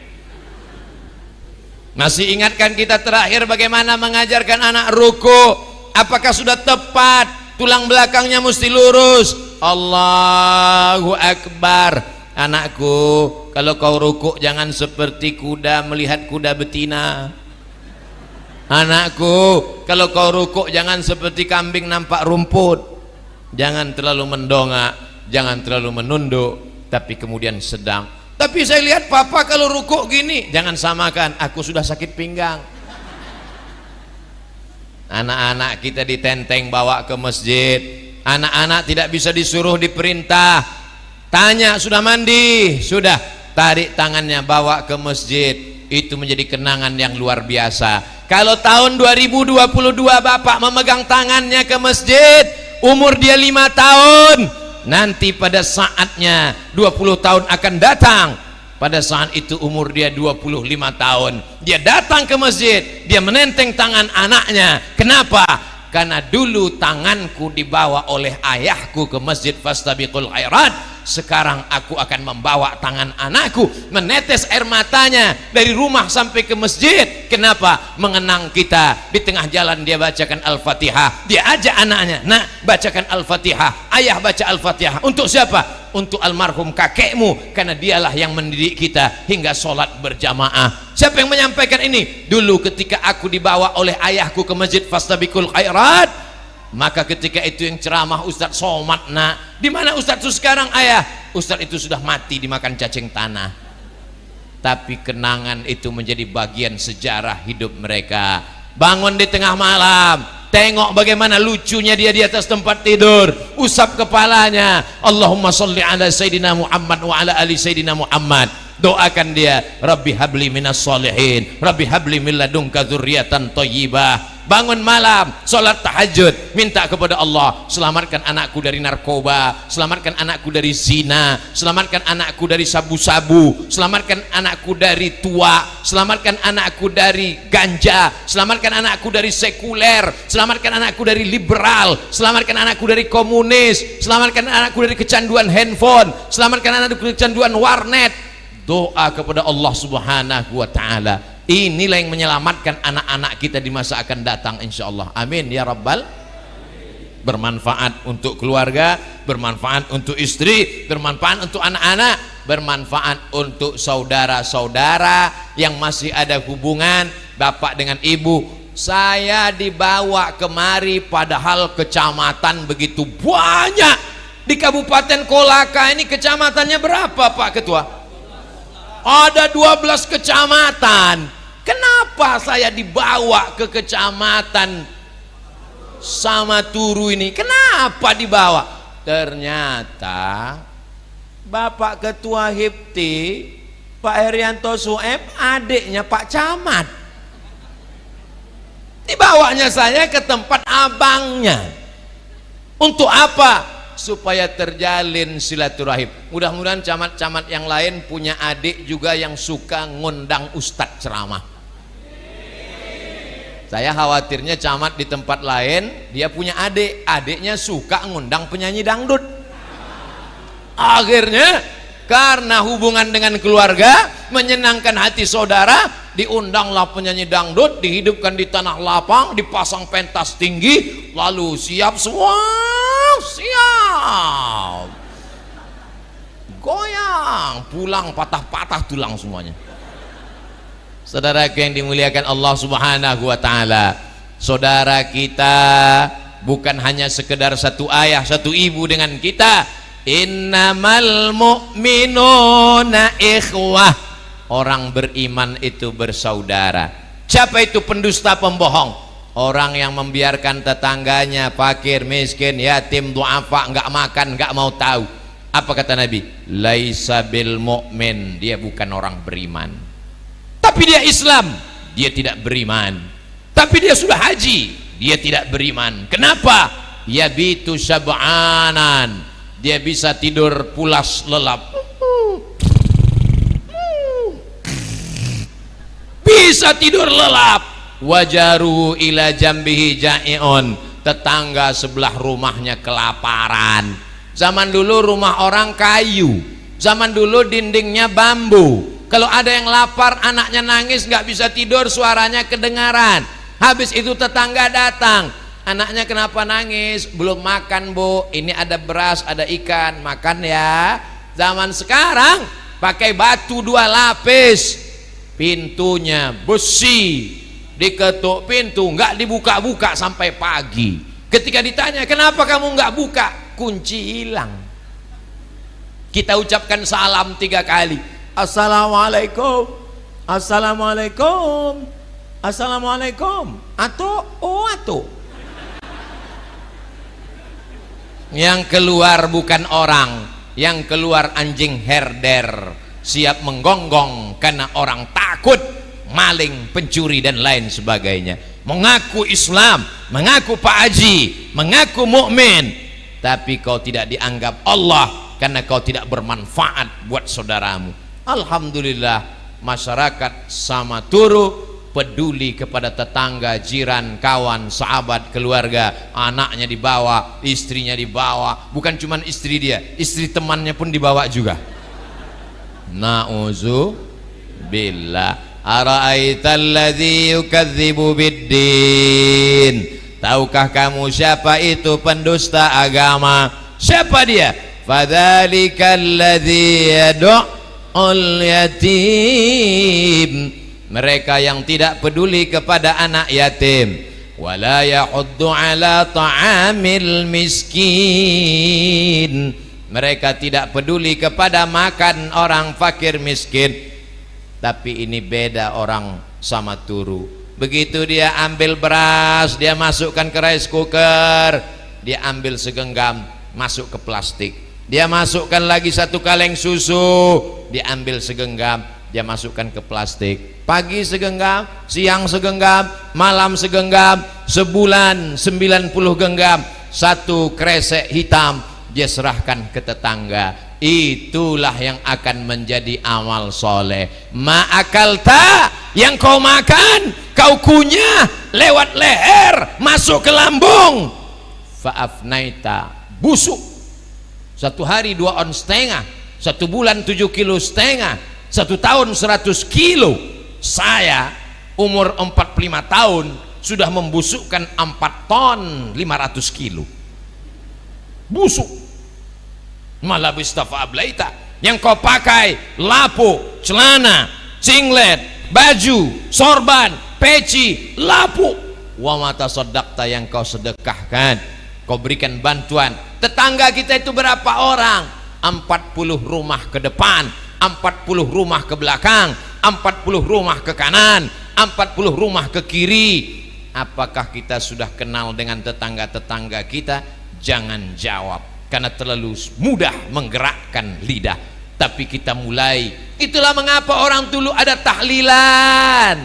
A: Masih ingatkan kita terakhir bagaimana mengajarkan anak ruku? Apakah sudah tepat? Tulang belakangnya mesti lurus. Allahu Akbar. Anakku, kalau kau rukuk jangan seperti kuda melihat kuda betina. Anakku, kalau kau rukuk jangan seperti kambing nampak rumput. Jangan terlalu mendongak, jangan terlalu menunduk, tapi kemudian sedang. Tapi saya lihat papa kalau rukuk gini, jangan samakan, aku sudah sakit pinggang. Anak-anak kita ditenteng bawa ke masjid. Anak-anak tidak bisa disuruh, diperintah. Tanya, sudah mandi? Sudah. Tarik tangannya bawa ke masjid. Itu menjadi kenangan yang luar biasa. Kalau tahun 2022 bapak memegang tangannya ke masjid, umur dia 5 tahun, nanti pada saatnya 20 tahun akan datang. Pada saat itu umur dia 25 tahun, dia datang ke masjid, dia menenteng tangan anaknya. Kenapa? Karena dulu tanganku dibawa oleh ayahku ke masjid fastabiqul khairat. Sekarang aku akan membawa tangan anakku, menetes air matanya dari rumah sampai ke masjid. Kenapa? Mengenang kita. Di tengah jalan dia bacakan Al-Fatihah, dia ajak anaknya, nak bacakan Al-Fatihah, ayah baca Al-Fatihah. Untuk siapa? Untuk almarhum kakekmu, karena dialah yang mendidik kita hingga sholat berjamaah. Siapa yang menyampaikan ini? Dulu ketika aku dibawa oleh ayahku ke masjid fastabiqul khairat, maka ketika itu yang ceramah Ustadz Somad. Nak, di mana Ustadz itu sekarang ayah? Ustadz itu sudah mati dimakan cacing tanah. Tapi kenangan itu menjadi bagian sejarah hidup mereka. Bangun di tengah malam, tengok bagaimana lucunya dia di atas tempat tidur, usap kepalanya, Allahumma sholli ala Sayyidina Muhammad wa ala ali Sayyidina Muhammad. Doakan dia, Rabbi habli minas solihin, Rabbi habli min ladunka dzurriatan thayyibah. Bangun malam, sholat tahajud, minta kepada Allah, selamatkan anakku dari narkoba, selamatkan anakku dari zina, selamatkan anakku dari sabu-sabu, selamatkan anakku dari tua, selamatkan anakku dari ganja, selamatkan anakku dari sekuler, selamatkan anakku dari liberal, selamatkan anakku dari komunis, selamatkan anakku dari kecanduan handphone, selamatkan anakku dari kecanduan warnet. Doa kepada Allah Subhanahu wa ta'ala. Inilah yang menyelamatkan anak-anak kita di masa akan datang, insyaallah. Amin ya rabbal. Bermanfaat untuk keluarga, bermanfaat untuk istri, bermanfaat untuk anak-anak, bermanfaat untuk saudara-saudara yang masih ada hubungan bapak dengan ibu. Saya dibawa kemari padahal kecamatan begitu banyak. Di Kabupaten Kolaka ini kecamatannya berapa Pak Ketua? Ada 12 kecamatan. Kenapa saya dibawa ke kecamatan Samaturu ini? Kenapa dibawa? Ternyata Bapak Ketua Hipti Pak Herianto Sueb adiknya Pak Camat. Dibawanya saya ke tempat abangnya. Untuk apa? Supaya terjalin silaturahim. Mudah-mudahan camat-camat yang lain punya adik juga yang suka ngundang ustadz ceramah. Saya khawatirnya camat di tempat lain dia punya adik, adiknya suka ngundang penyanyi dangdut. Akhirnya karena hubungan dengan keluarga, menyenangkan hati saudara, diundanglah penyanyi dangdut, dihidupkan di tanah lapang, dipasang pentas tinggi, lalu siap semua, siap, goyang, pulang patah-patah tulang semuanya. Saudara yang dimuliakan Allah Subhanahu wa ta'ala, saudara kita bukan hanya sekedar satu ayah, satu ibu dengan kita. Innamal mu'minuna ikhwah. Orang beriman itu bersaudara. Siapa itu pendusta pembohong? Orang yang membiarkan tetangganya fakir, miskin, yatim, duafa, nggak makan, nggak mau tahu. Apa kata Nabi? Laisa bil mu'min. Dia bukan orang beriman. Tapi dia Islam, dia tidak beriman. Tapi dia sudah haji, dia tidak beriman. Kenapa? Yabitu syab'anan. Dia bisa tidur pulas lelap, bisa tidur lelap. Wajaru ila jambihi ja'iun. Tetangga sebelah rumahnya kelaparan. Zaman dulu rumah orang kayu, zaman dulu dindingnya bambu. Kalau ada yang lapar, anaknya nangis nggak bisa tidur, suaranya kedengaran. Habis itu tetangga datang, anaknya kenapa nangis? Belum makan bu, ini ada beras, ada ikan, makan ya. Zaman sekarang pakai batu 2 lapis, pintunya besi, diketuk pintu, nggak dibuka-buka sampai pagi. Ketika ditanya kenapa kamu nggak buka, kunci hilang. Kita ucapkan salam 3 kali, assalamualaikum, assalamualaikum. Assalamualaikum. Atuk, oh atuk. Yang keluar bukan orang, yang keluar anjing herder, siap menggonggong karena orang takut, maling, pencuri dan lain sebagainya. Mengaku Islam, mengaku Pak Haji, mengaku mukmin, tapi kau tidak dianggap Allah karena kau tidak bermanfaat buat saudaramu. Alhamdulillah, masyarakat Samaturu peduli kepada tetangga, jiran, kawan, sahabat, keluarga. Anaknya dibawa, istrinya dibawa, bukan cuma istri dia, istri temannya pun dibawa juga. Na'udzubillah. Ara'aital ladzi yukadzibu biddin. Tahukah kamu siapa itu pendusta agama? Siapa dia? Fadzalikal ladzi yad'ul yatim. Mereka yang tidak peduli kepada anak yatim. Wala yahuddu ala ta'amil miskin. Mereka tidak peduli kepada makan orang fakir miskin. Tapi ini beda orang Samaturu. Begitu dia ambil beras, dia masukkan ke rice cooker, dia ambil segenggam, masuk ke plastik. Dia masukkan lagi satu kaleng susu, dia ambil segenggam, dia masukkan ke plastik. Pagi segenggam, siang segenggam, malam segenggam, sebulan 90 genggam, satu kresek hitam dia serahkan ke tetangga. Itulah yang akan menjadi amal soleh. Ma'akalta, yang kau makan, kau kunyah lewat leher, masuk ke lambung. Fa'afnaita, busuk. Satu hari 2 ons setengah, satu bulan 7,5 kilo, satu tahun 100 kilo. Saya umur 45 tahun sudah membusukkan 4 ton 500 kilo busuk. Malabista fa'ablaita, yang kau pakai lapu, celana, singlet, baju, sorban, peci, lapu. Wa mata sodakta, yang kau sedekahkan, kau berikan bantuan. Tetangga kita itu berapa orang? 40 rumah ke depan, 40 rumah ke belakang, 40 rumah ke kanan, 40 rumah ke kiri. Apakah kita sudah kenal dengan tetangga-tetangga kita? Jangan jawab, karena terlalu mudah menggerakkan lidah. Tapi kita mulai. Itulah mengapa orang dulu ada tahlilan,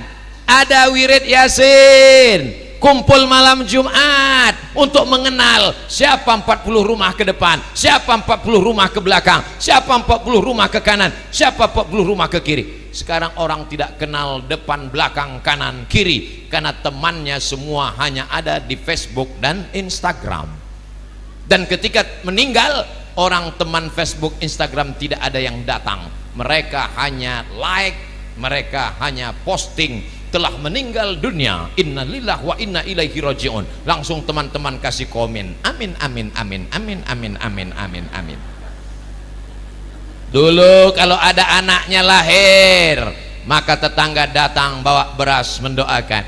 A: ada wirid yasin, kumpul malam Jumat untuk mengenal siapa 40 rumah ke depan, siapa 40 rumah ke belakang, siapa 40 rumah ke kanan, siapa 40 rumah ke kiri. Sekarang orang tidak kenal depan, belakang, kanan, kiri, karena temannya semua hanya ada di Facebook dan Instagram. Dan ketika meninggal, orang teman Facebook, Instagram tidak ada yang datang. Mereka hanya like, mereka hanya posting telah meninggal dunia, innalillahi wa inna ilaihi rajiun. Langsung teman-teman kasih komen, amin amin amin amin amin amin amin amin. Dulu kalau ada anaknya lahir, maka tetangga datang bawa beras mendoakan,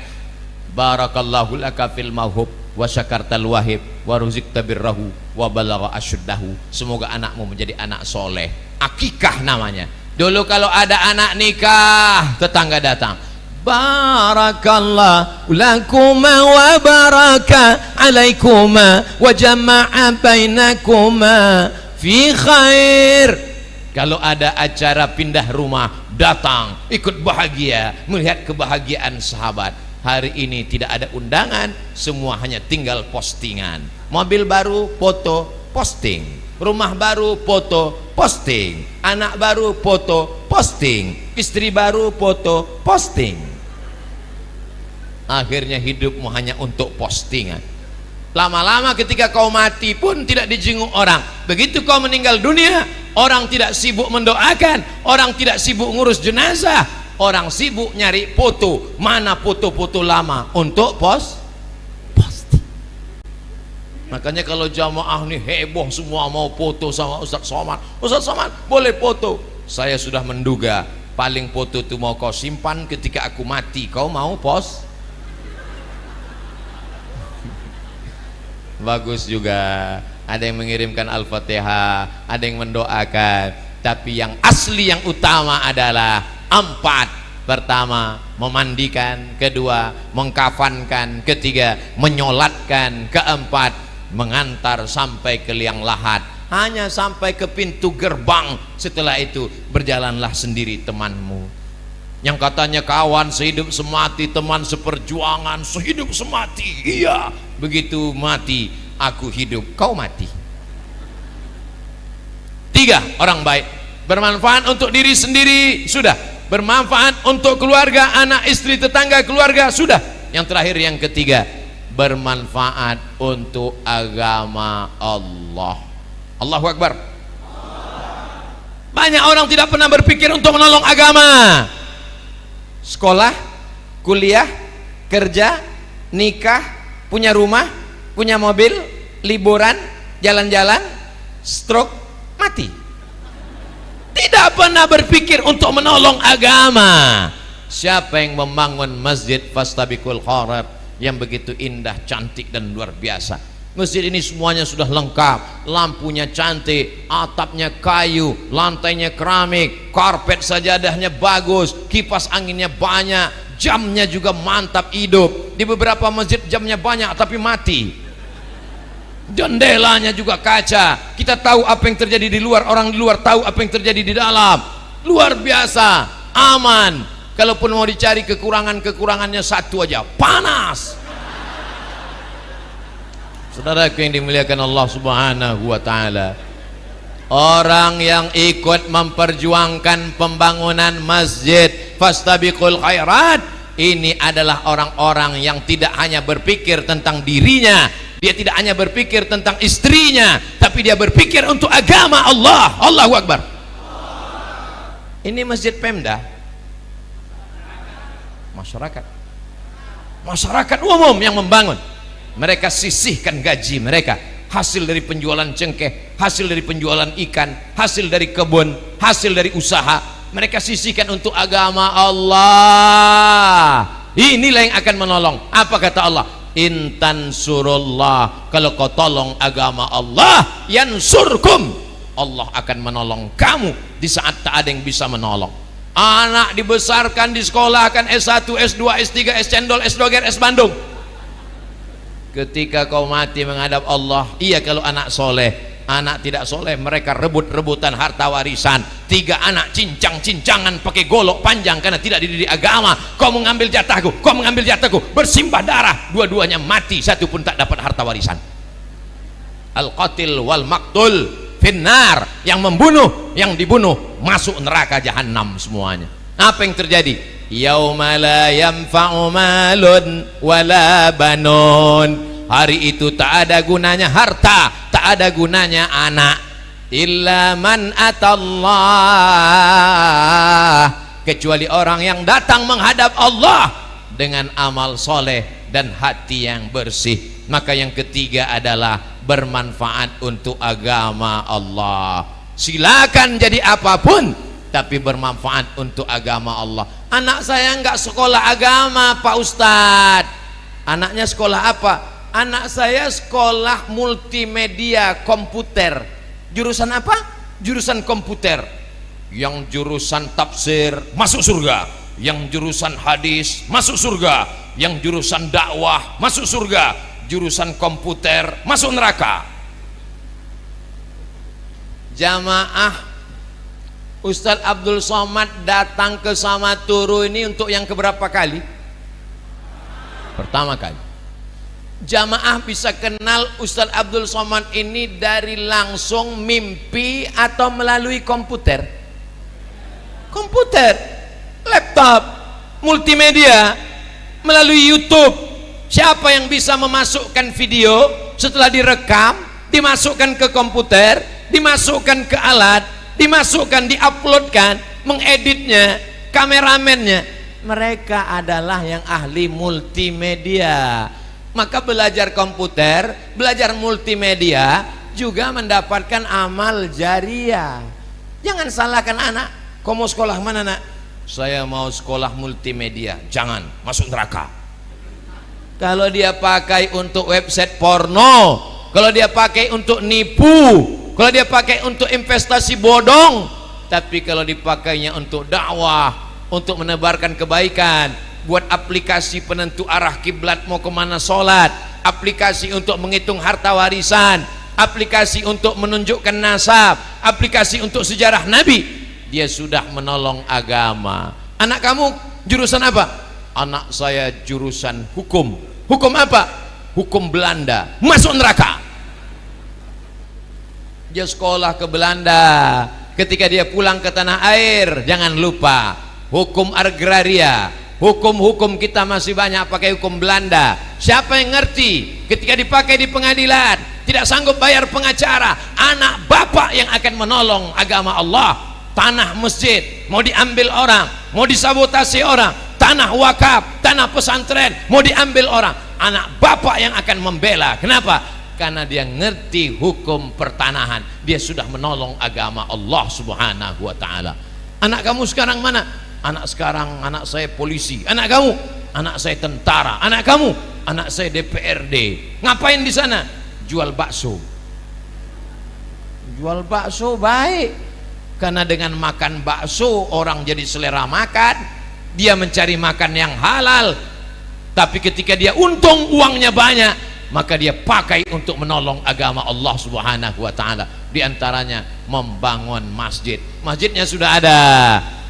A: barakallahu laka fil mahub wa syakartal wahib wa ruzikta birrahu wa balagha asyuddahu. Semoga anakmu menjadi anak soleh. Akikah namanya. Dulu kalau ada anak nikah, tetangga datang, barakallahu lakuma wa baraka alaikuma wa jama'a bainakuma fi khair. Kalau ada acara pindah rumah, datang ikut bahagia melihat kebahagiaan sahabat. Hari ini tidak ada undangan, semua hanya tinggal postingan. Mobil baru foto posting, rumah baru foto posting, anak baru foto posting, istri baru foto posting. Akhirnya hidupmu hanya untuk postingan. Lama-lama ketika kau mati pun tidak dijenguk orang. Begitu kau meninggal dunia, orang tidak sibuk mendoakan, orang tidak sibuk ngurus jenazah, orang sibuk nyari foto. Mana foto-foto lama untuk posting. Makanya kalau jamaah nih heboh semua mau foto sama Ustaz Somad. Ustaz Somad boleh foto. Saya sudah menduga paling foto itu mau kau simpan ketika aku mati, kau mau post. Bagus juga, ada yang mengirimkan Al-Fatihah, ada yang mendoakan. Tapi yang asli, yang utama adalah 4. Pertama, memandikan, kedua mengkafankan, ketiga menyolatkan, keempat mengantar sampai ke liang lahat, hanya sampai ke pintu gerbang. Setelah itu berjalanlah sendiri temanmu yang katanya kawan sehidup semati, teman seperjuangan sehidup semati. Iya, begitu mati aku hidup, kau mati. Tiga orang baik, bermanfaat untuk diri sendiri sudah, bermanfaat untuk keluarga, anak, istri, tetangga, keluarga sudah. Yang terakhir, yang ketiga, bermanfaat untuk agama Allah. Allahu Akbar. Banyak orang tidak pernah berpikir untuk menolong agama. Sekolah, kuliah, kerja, nikah, punya rumah, punya mobil, liburan, jalan-jalan, stroke, mati. Tidak pernah berpikir untuk menolong agama. Siapa yang membangun masjid Fastabiqul Khairat yang begitu indah, cantik dan luar biasa? Masjid ini semuanya sudah lengkap, lampunya cantik, atapnya kayu, lantainya keramik, karpet sajadahnya bagus, kipas anginnya banyak, jamnya juga mantap hidup. Di beberapa masjid jamnya banyak tapi mati. Jendelanya juga kaca, kita tahu apa yang terjadi di luar, orang di luar tahu apa yang terjadi di dalam. Luar biasa, aman. Kalaupun mau dicari kekurangannya satu aja, panas. Saudaraku yang dimuliakan Allah Subhanahu wa taala, orang yang ikut memperjuangkan pembangunan masjid Fastabiqul Khairat ini adalah orang-orang yang tidak hanya berpikir tentang dirinya, dia tidak hanya berpikir tentang istrinya, tapi dia berpikir untuk agama Allah. Allahu Akbar. Ini masjid Pemda, masyarakat umum yang membangun. Mereka sisihkan gaji mereka, hasil dari penjualan cengkeh, hasil dari penjualan ikan, hasil dari kebun, hasil dari usaha, mereka sisihkan untuk agama Allah. Inilah yang akan menolong. Apa kata Allah? Intan surullah, kalau kau tolong agama Allah, yansurkum, Allah akan menolong kamu di saat tak ada yang bisa menolong. Anak dibesarkan di sekolah akan S1, S2, S3, S cendol, S doger, S bandung. Ketika kau mati menghadap Allah, iya kalau anak soleh. Anak tidak soleh, mereka rebut-rebutan harta warisan. 3 anak cincang-cincangan pakai golok panjang karena tidak dididik agama. Kau mengambil jatahku, kau mengambil jatahku, bersimbah darah, dua-duanya mati, satu pun tak dapat harta warisan. Al-qatil wal maktul finnar, yang membunuh, yang dibunuh masuk neraka jahanam semuanya. Apa yang terjadi? Yauma la yanfa'u malun wala banun. Hari itu tak ada gunanya harta, tak ada gunanya anak, illa man atallah, kecuali orang yang datang menghadap Allah dengan amal soleh dan hati yang bersih. Maka yang ketiga adalah bermanfaat untuk agama Allah. Silakan jadi apapun, tapi bermanfaat untuk agama Allah. Anak saya enggak sekolah agama, Pak Ustadz. Anaknya sekolah apa? Anak saya sekolah multimedia komputer. Jurusan apa? Jurusan komputer. Yang jurusan tafsir masuk surga, yang jurusan hadis masuk surga, yang jurusan dakwah masuk surga, jurusan komputer masuk neraka. Jamaah Ustadz Abdul Somad datang ke Samaturu ini untuk yang keberapa kali? Pertama kali. Jamaah bisa kenal Ustadz Abdul Somad ini dari langsung mimpi atau melalui komputer? Komputer, laptop, multimedia, melalui YouTube. Siapa yang bisa memasukkan video setelah direkam, dimasukkan ke komputer, dimasukkan ke alat, dimasukkan, diuploadkan, mengeditnya, kameramennya, mereka adalah yang ahli multimedia. Maka belajar komputer, belajar multimedia juga mendapatkan amal jariah. Jangan salahkan anak. Kau mau sekolah mana nak? Saya mau sekolah multimedia. Jangan, masuk neraka. Kalau dia pakai untuk website porno, kalau dia pakai untuk nipu, kalau dia pakai untuk investasi bodong, tapi kalau dipakainya untuk dakwah, untuk menebarkan kebaikan, buat aplikasi penentu arah kiblat mau kemana sholat, aplikasi untuk menghitung harta warisan, aplikasi untuk menunjukkan nasab, aplikasi untuk sejarah Nabi. Dia sudah menolong agama. Anak kamu jurusan apa? Anak saya jurusan hukum. Hukum apa? Hukum Belanda. Masuk neraka. Dia sekolah ke Belanda. Ketika dia pulang ke tanah air, jangan lupa hukum agraria. Hukum-hukum kita masih banyak pakai hukum Belanda. Siapa yang ngerti ketika dipakai di pengadilan, tidak sanggup bayar pengacara, anak bapak yang akan menolong agama Allah. Tanah masjid mau diambil orang, mau disabotasi orang, tanah wakaf, tanah pesantren mau diambil orang, anak bapak yang akan membela. Kenapa? Karena dia ngerti hukum pertanahan, dia sudah menolong agama Allah subhanahu wa ta'ala. Anak kamu sekarang mana? Anak sekarang, anak saya polisi. Anak kamu? Anak saya tentara. Anak kamu? Anak saya DPRD. Ngapain di sana? Jual bakso. Jual bakso baik, karena dengan makan bakso orang jadi selera makan, dia mencari makan yang halal. Tapi ketika dia untung uangnya banyak, maka dia pakai untuk menolong agama Allah subhanahu wa ta'ala. Di antaranya membangun masjid. Masjidnya sudah ada.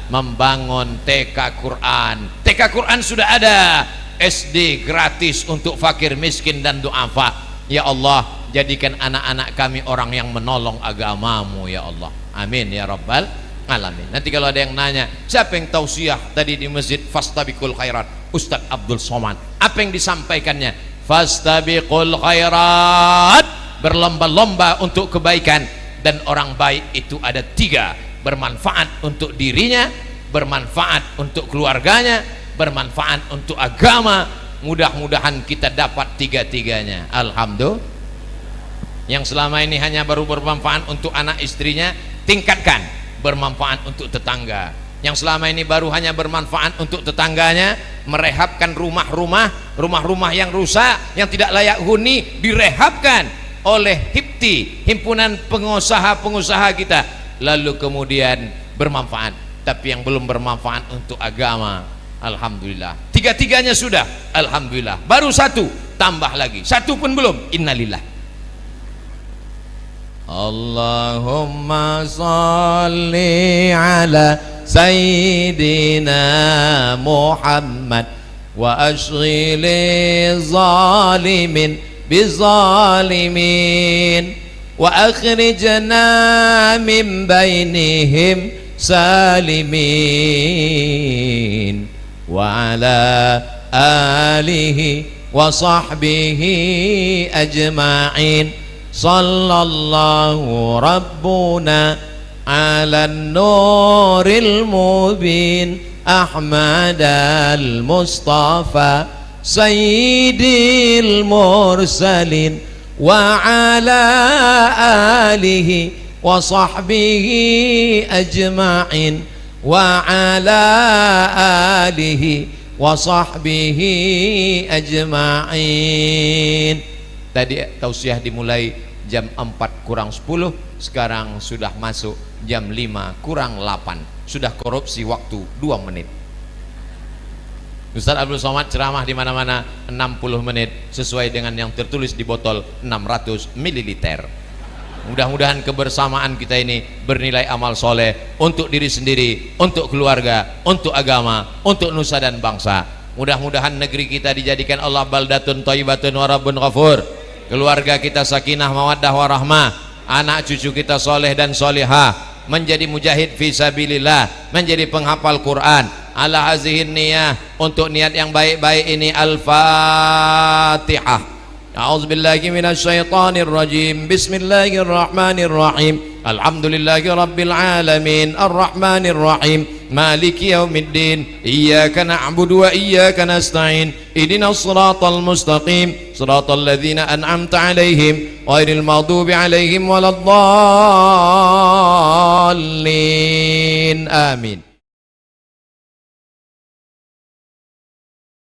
A: Membangun TK Quran. TK Quran sudah ada. SD gratis untuk fakir miskin dan du'afa. Ya Allah, jadikan anak-anak kami orang yang menolong agamamu ya Allah. Amin ya rabbal alamin. Nanti kalau ada yang nanya, siapa yang tausiah tadi di masjid fastabiqul khairat? Ustadz Abdul Somad. Apa yang disampaikannya? Fastabiqul khairat, berlomba-lomba untuk kebaikan. Dan orang baik itu ada 3: bermanfaat untuk dirinya, bermanfaat untuk keluarganya, bermanfaat untuk agama. Mudah-mudahan kita dapat 3-tiganya. Alhamdulillah. Yang selama ini hanya baru bermanfaat untuk anak istrinya, tingkatkan bermanfaat untuk tetangga. Yang selama ini baru hanya bermanfaat untuk tetangganya, merehabkan rumah-rumah yang rusak, yang tidak layak huni, direhabkan oleh HIPTI, himpunan pengusaha-pengusaha kita. Lalu kemudian bermanfaat. Tapi yang belum bermanfaat untuk agama, alhamdulillah. 3-tiganya sudah, alhamdulillah. Baru 1, tambah lagi. 1 pun belum, innalillah. Allahumma salli ala Sayyidina Muhammad wa ashghili zalimin bizalimin wa akhrijna min bainihim salimin wa ala alihi wa sahbihi ajma'in. Sallallahu rabbuna ala nuril mubin Ahmad al-Mustafa sayyidil mursalin wa ala alihi wa sahbihi ajma'in wa ala alihi wa sahbihi ajma'in. Tadi tausiah dimulai jam 4 kurang 10, sekarang sudah masuk jam 5 kurang 8. Sudah korupsi waktu 2 menit. Ustaz Abdul Somad ceramah di mana-mana 60 menit sesuai dengan yang tertulis di botol 600 ml. Mudah-mudahan kebersamaan kita ini bernilai amal soleh untuk diri sendiri, untuk keluarga, untuk agama, untuk nusa dan bangsa. Mudah-mudahan negeri kita dijadikan Allah baldatun thayyibatun wa rabbun ghafur. Keluarga kita sakinah mawaddah warahmah, anak cucu kita soleh dan solihah, menjadi mujahid fi sabilillah, menjadi penghafal Quran. Ala hazihin niyah, untuk niat yang baik-baik ini. Al-Fatihah. A'udzubillahi minasyaitonir rajim. Bismillahirrahmanirrahim. Alhamdulillahi rabbil alamin, arrahmanir rahim, maliki yaumiddin, iyyaka na'budu wa iyyaka nasta'in, ihdinas siratal mustaqim, siratal ladzina an'amta 'alaihim ghairil maghdubi 'alaihim waladdallin. Amin.